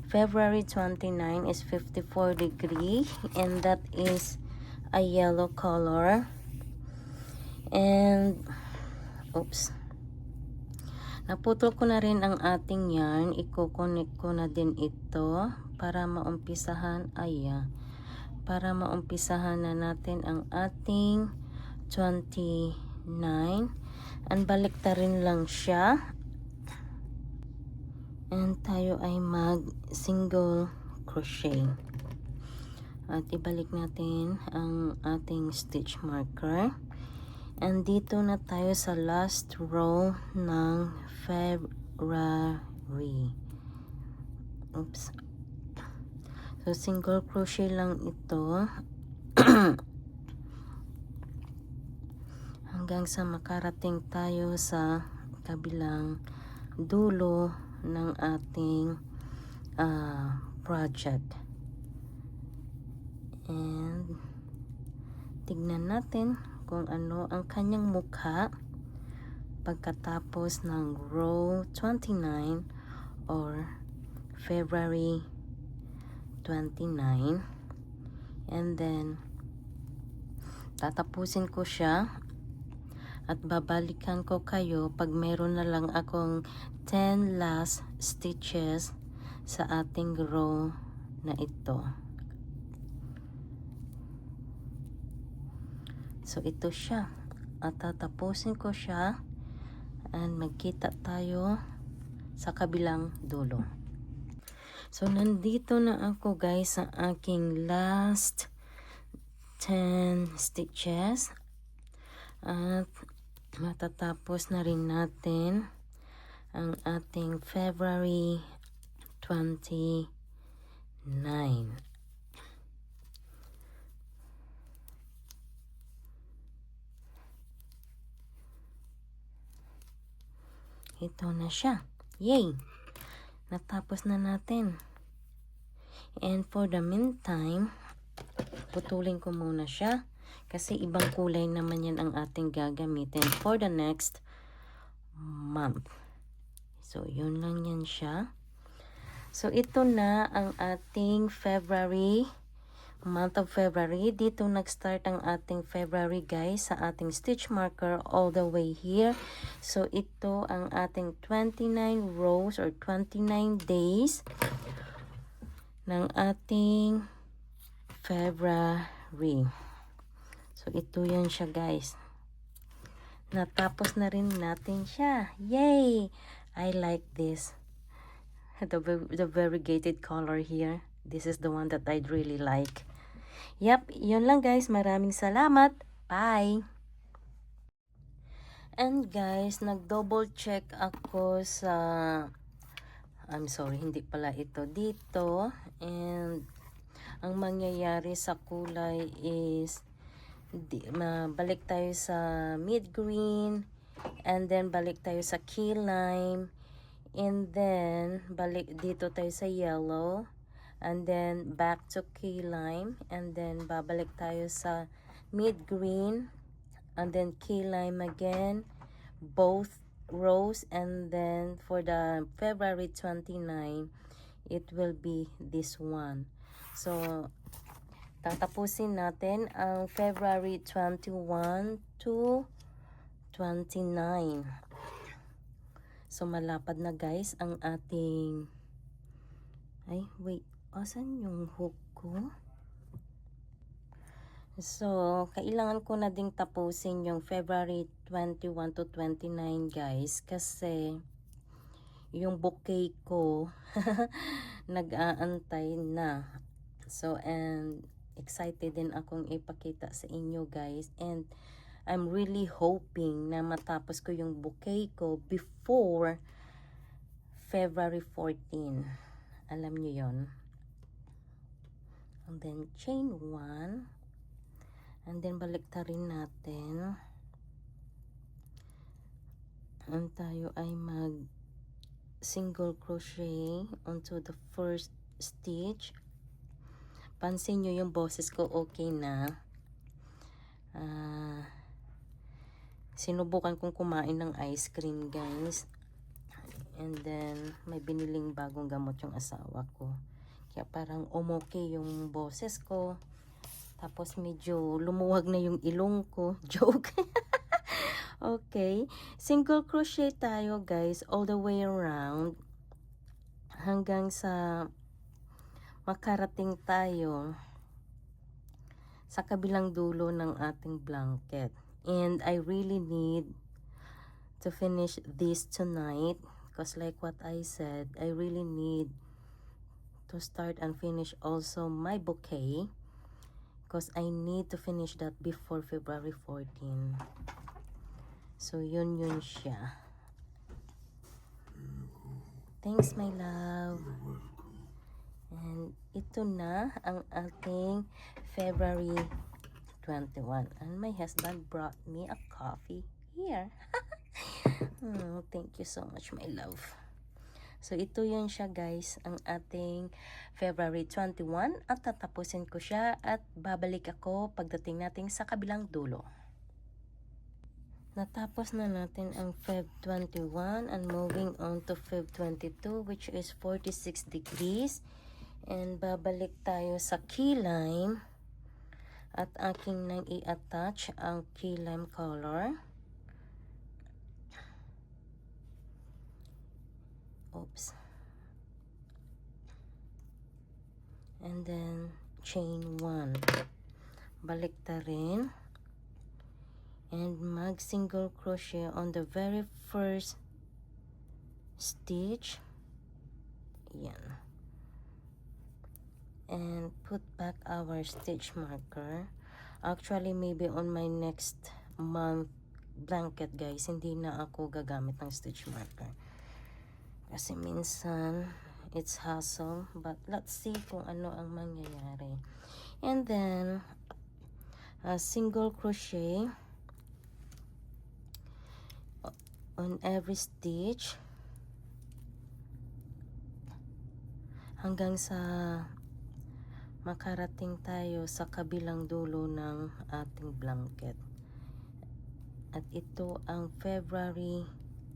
February 29 is 54 degree. And that is a yellow color. And oops, naputol ko na rin ang ating yarn. Iko-connect ko na din ito para maumpisahan na natin ang ating 29. And balik ta rin lang siya. And tayo ay mag single crochet. At ibalik natin ang ating stitch marker. And dito na tayo sa last row ng February. Oops. So single crochet lang ito. Hanggang sa makarating tayo sa kabilang dulo ng ating project. And tignan natin kung ano ang kanyang mukha pagkatapos ng row 29 or February 29. And then tatapusin ko siya at babalikan ko kayo pag meron na lang akong 10 last stitches sa ating row na ito. So ito siya at tatapusin ko siya and magkita tayo sa kabilang dulo. So nandito na ako guys sa aking last 10 stitches at matatapos na rin natin ang ating February 29. Ito na siya. Yay! Natapos na natin. And for the meantime, putulin ko muna siya kasi ibang kulay naman yan ang ating gagamitin for the next month. So, yun lang yan siya. So, ito na ang ating month of February. Dito nag-start ang ating February guys sa ating stitch marker all the way here. So ito ang ating 29 rows or 29 days ng ating February. So ito yan siya guys. Natapos na rin natin siya. Yay! I like this. The variegated color here. This is the one that I'd really like. Yep, yun lang guys. Maraming salamat. Bye! And guys, nag-double check ako sa... I'm sorry, hindi pala ito dito. And ang mangyayari sa kulay is balik tayo sa mid green. And then balik tayo sa key lime. And then balik dito tayo sa yellow. And then back to key lime, and then babalik tayo sa mid green, and then key lime again, both rows. And then for the February 29, it will be this one. So tatapusin natin ang February 21 to 29. So malapad na guys ang ating asan yung hook ko? So, kailangan ko na ding tapusin yung February 21 to 29 guys. Kasi, yung bouquet ko, nag-aantay na. So, and excited din akong ipakita sa inyo guys. And, I'm really hoping na matapos ko yung bouquet ko before February 14. Alam nyo yon. And then chain 1, and then baliktarin natin, and tayo ay mag single crochet onto the first stitch. Pansin nyo yung boses ko okay na. Sinubukan kong kumain ng ice cream guys, and then may biniling bagong gamot yung asawa ko. Kaya parang okay yung boses ko. Tapos medyo lumuwag na yung ilong ko. Joke. Okay. Single crochet tayo guys all the way around. Hanggang sa makarating tayo sa kabilang dulo ng ating blanket. And I really need to finish this tonight. because like what I said, I really need to start and finish also my bouquet because I need to finish that before February 14. So yun siya. Thanks my love. And ito na ang ating February 21. And my husband brought me a coffee here. Thank you so much my love. So ito yun siya guys, ang ating February 21 at tatapusin ko siya at babalik ako pagdating natin sa kabilang dulo. Natapos na natin ang Feb 21 and moving on to Feb 22 which is 46 degrees. And babalik tayo sa key lime at aking nang i-attach ang key lime color. Oops. And then chain 1. Balik ta rin. And mag single crochet on the very first stitch. Yan. And put back our stitch marker. Actually, maybe on my next month blanket guys, hindi na ako gagamit ng stitch marker. Kasi minsan, it's hassle. But let's see kung ano ang mangyayari. And then, single crochet on every stitch. Hanggang sa makarating tayo sa kabilang dulo ng ating blanket. At ito ang February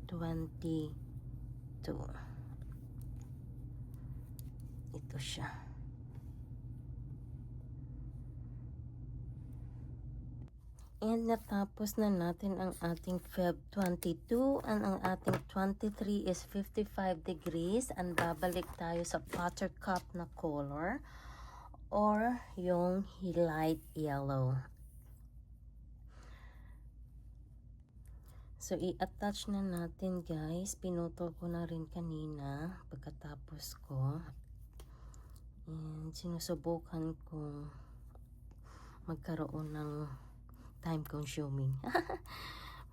22. Ito siya. And natapos na natin ang ating Feb 22 and ang ating 23 is 55 degrees and babalik tayo sa buttercup na color or yung light yellow. So, i-attach na natin guys. Pinutol ko na rin kanina pagkatapos ko. And sinusubukan kong magkaroon ng time consuming.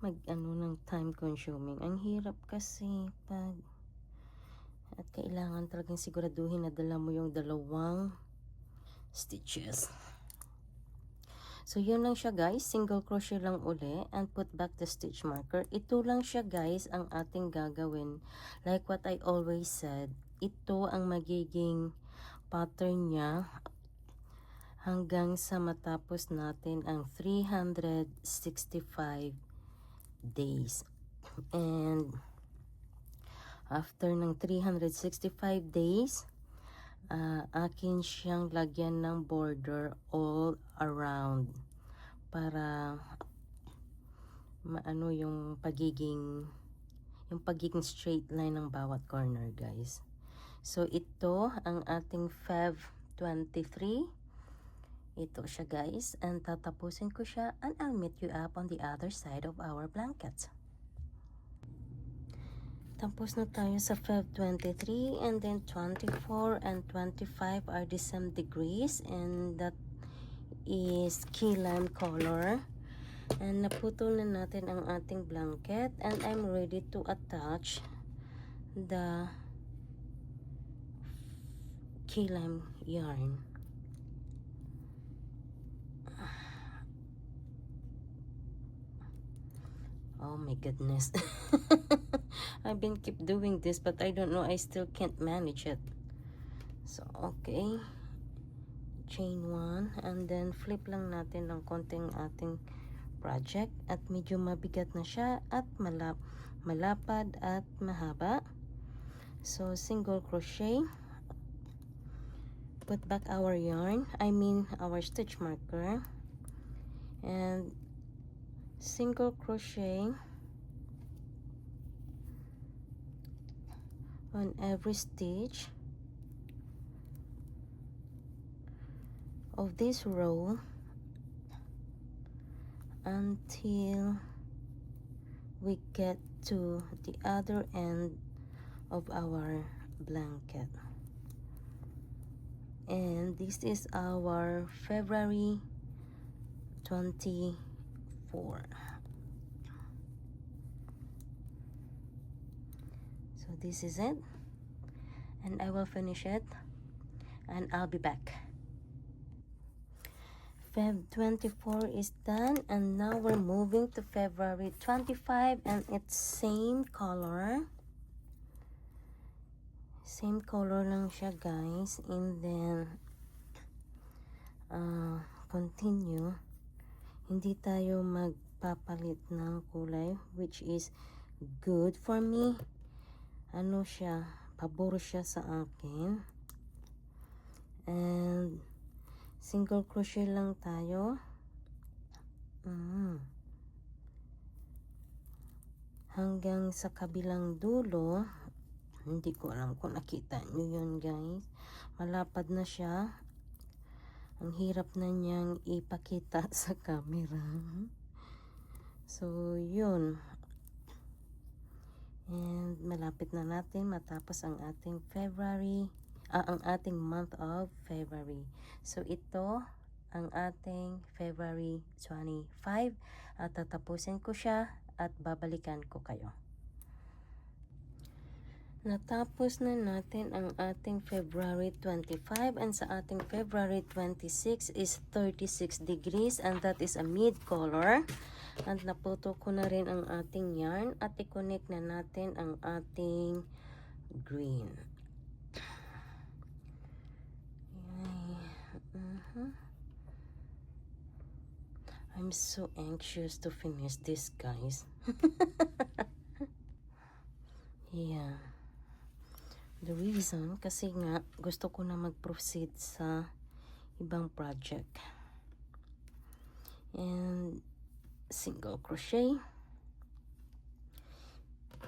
Ng time consuming. Ang hirap kasi pag at kailangan talagang siguraduhin na dala mo yung dalawang stitches. So, yun lang siya guys. Single crochet lang uli and put back the stitch marker. Ito lang siya guys ang ating gagawin. Like what I always said, ito ang magiging pattern niya hanggang sa matapos natin ang 365 days. And after ng 365 days, akin siyang lagyan ng border all around para maano yung pagiging straight line ng bawat corner guys. So ito ang ating Feb 23. Ito siya guys and tatapusin ko siya and I'll meet you up on the other side of our blanket. Tapos na tayo sa Feb 23 and then 24 and 25 are the same degrees and that is key lime color. And naputol na natin ang ating blanket and I'm ready to attach the key lime yarn. Oh my goodness. I've been keep doing this but I don't know, I still can't manage it. So okay, chain 1 and then flip lang natin ng konting ating project at medyo mabigat na siya at malapad at mahaba. So single crochet, put back our yarn, our stitch marker, and single crochet on every stitch of this row until we get to the other end of our blanket. And this is our February 24. So this is it, and I will finish it and I'll be back. Feb 24 is done, and now we're moving to February 25, and it's same color lang siya, guys. And then continue, hindi tayo magpapalit ng kulay, which is good for me. Ano siya, pabor siya sa akin. And single crochet lang tayo. Hanggang sa kabilang dulo. Hindi ko alam kung nakita nyo yun, guys. Malapad na siya. Ang hirap na niyang ipakita sa camera. So yun. And malapit na natin matapos ang ating ang ating month of February. So ito ang ating February 25, at tatapusin ko siya at babalikan ko kayo. Natapos na natin ang ating February 25, and sa ating February 26 is 36 degrees, and that is a mid color. And naputo ko na rin ang ating yarn at i-connect na natin ang ating green. I'm so anxious to finish this, guys. Yeah. The reason, kasi nga gusto ko na mag-proceed sa ibang project. And single crochet.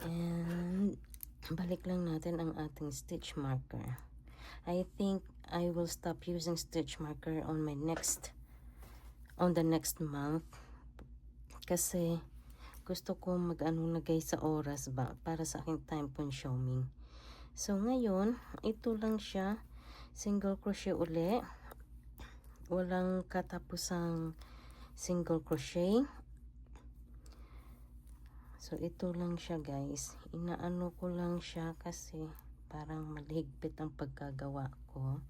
And balik lang natin ang ating stitch marker. I think I will stop using stitch marker on the next month, kasi gusto ko mag-ano na, guys, sa oras ba para sa aking time consuming. So ngayon ito lang siya, single crochet uli, walang katapusang single crochet. So ito lang siya, guys. Inaano ko lang siya kasi parang malihigpit ang pagkagawa ko.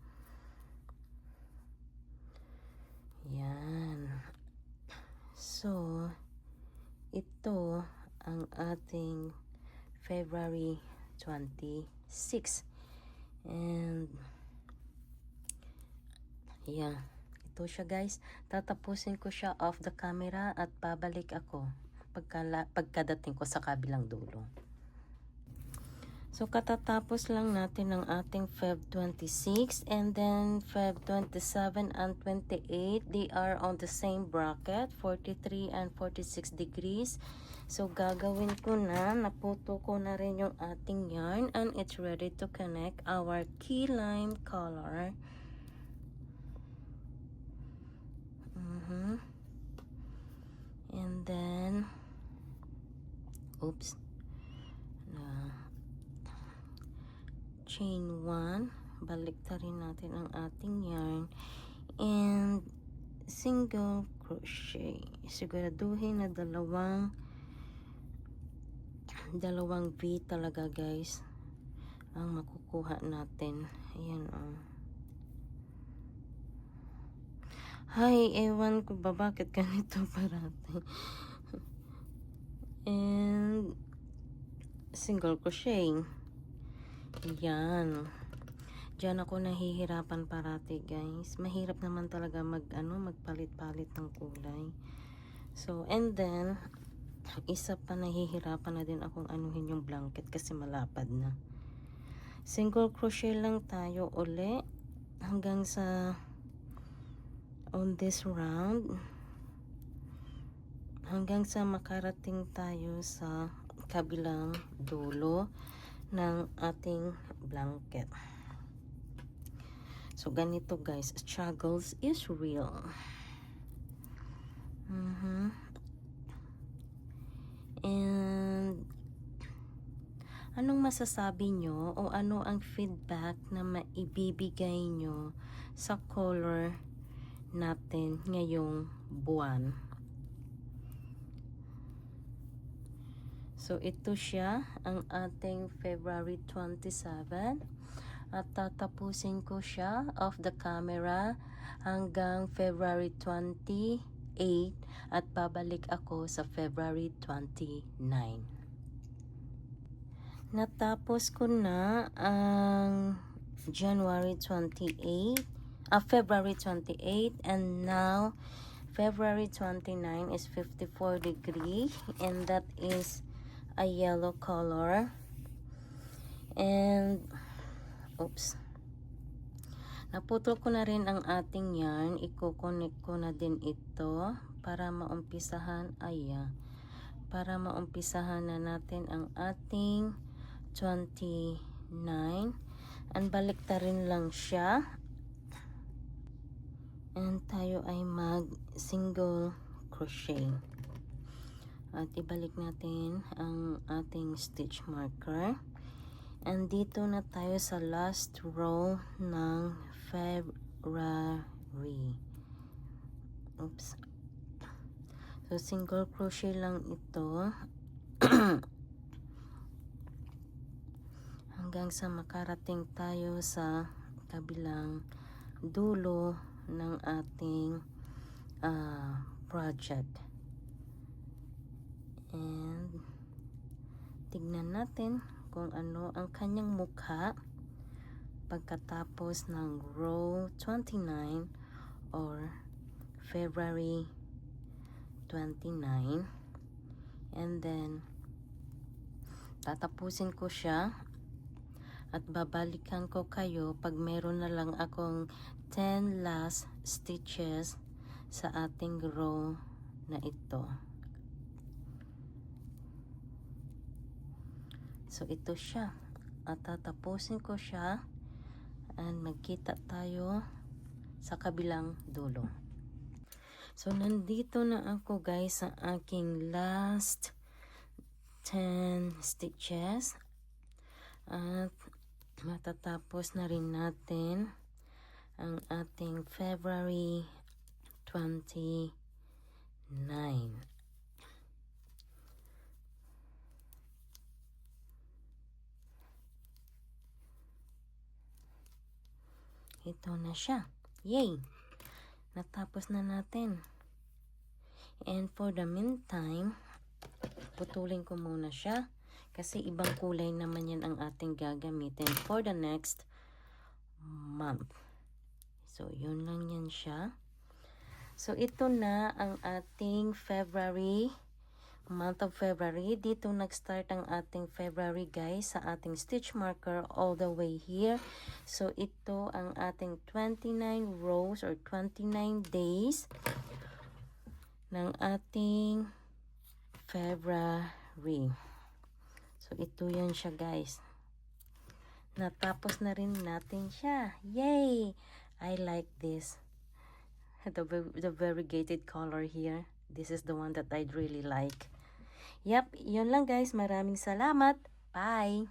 Yan. So ito ang ating February 26. And yeah, ito siya, guys. Tatapusin ko siya off the camera at babalik ako pagkadating ko sa kabilang dulo. So katatapos lang natin ng ating Feb 26, and then Feb 27 and 28, they are on the same bracket, 43 and 46 degrees. So gagawin ko na, naputo ko na rin yung ating yarn, and it's ready to connect our key lime color. And then chain 1, baliktarin natin ang ating yarn, and single crochet. Siguraduhin na dalawang V talaga, guys, ang makukuha natin. Ayan, Hay, ewan ko ba bakit ganito parati. And single crochet. Yan. Diyan ako nahihirapan parati, guys. Mahirap naman talaga magpalit-palit ng kulay. So, and then isa pa, nahihirapan na din akong anuhin yung blanket kasi malapad na. Single crochet lang tayo uli hanggang sa on this round, hanggang sa makarating tayo sa kabilang dulo ng ating blanket. So ganito, guys, struggles is real. And anong masasabi nyo o ano ang feedback na maibibigay nyo sa color natin ngayong buwan. So ito siya ang ating February 27 at tatapusin ko siya off the camera hanggang February 28 at babalik ako sa February 29. Natapos ko na ang January 28, February 28, and now February 29 is 54 degree, and that is a yellow color. And oops, naputol ko na rin ang ating yarn. Iko-connect ko na din ito para maumpisahan na natin ang ating 29, and baliktarin lang siya, and tayo ay mag single crochet at ibalik natin ang ating stitch marker, and dito na tayo sa last row ng February. Oops, so single crochet lang ito hanggang sa makarating tayo sa kabilang dulo ng ating project. And tignan natin kung ano ang kanyang mukha pagkatapos ng row 29 or February 29. And then tatapusin ko siya at babalikan ko kayo pag meron na lang akong 10 last stitches sa ating row na ito. So ito siya at tatapusin ko siya, and magkita tayo sa kabilang dulo. So nandito na ako guys sa aking last 10 stitches, at matatapos na rin natin ang ating February 29. Ito na siya. Yay! Natapos na natin. And for the meantime, putulin ko muna siya kasi ibang kulay naman yan ang ating gagamitin for the next month. So, yun lang yan siya. So, ito na ang ating February, month of February. Dito nag-start ang ating February guys sa ating stitch marker all the way here. So, ito ang ating 29 rows or 29 days ng ating February. So, ito yan siya guys. Natapos na rin natin siya. Yay! I like this. The variegated color here. This is the one that I really like. Yep, yun lang guys. Maraming salamat. Bye!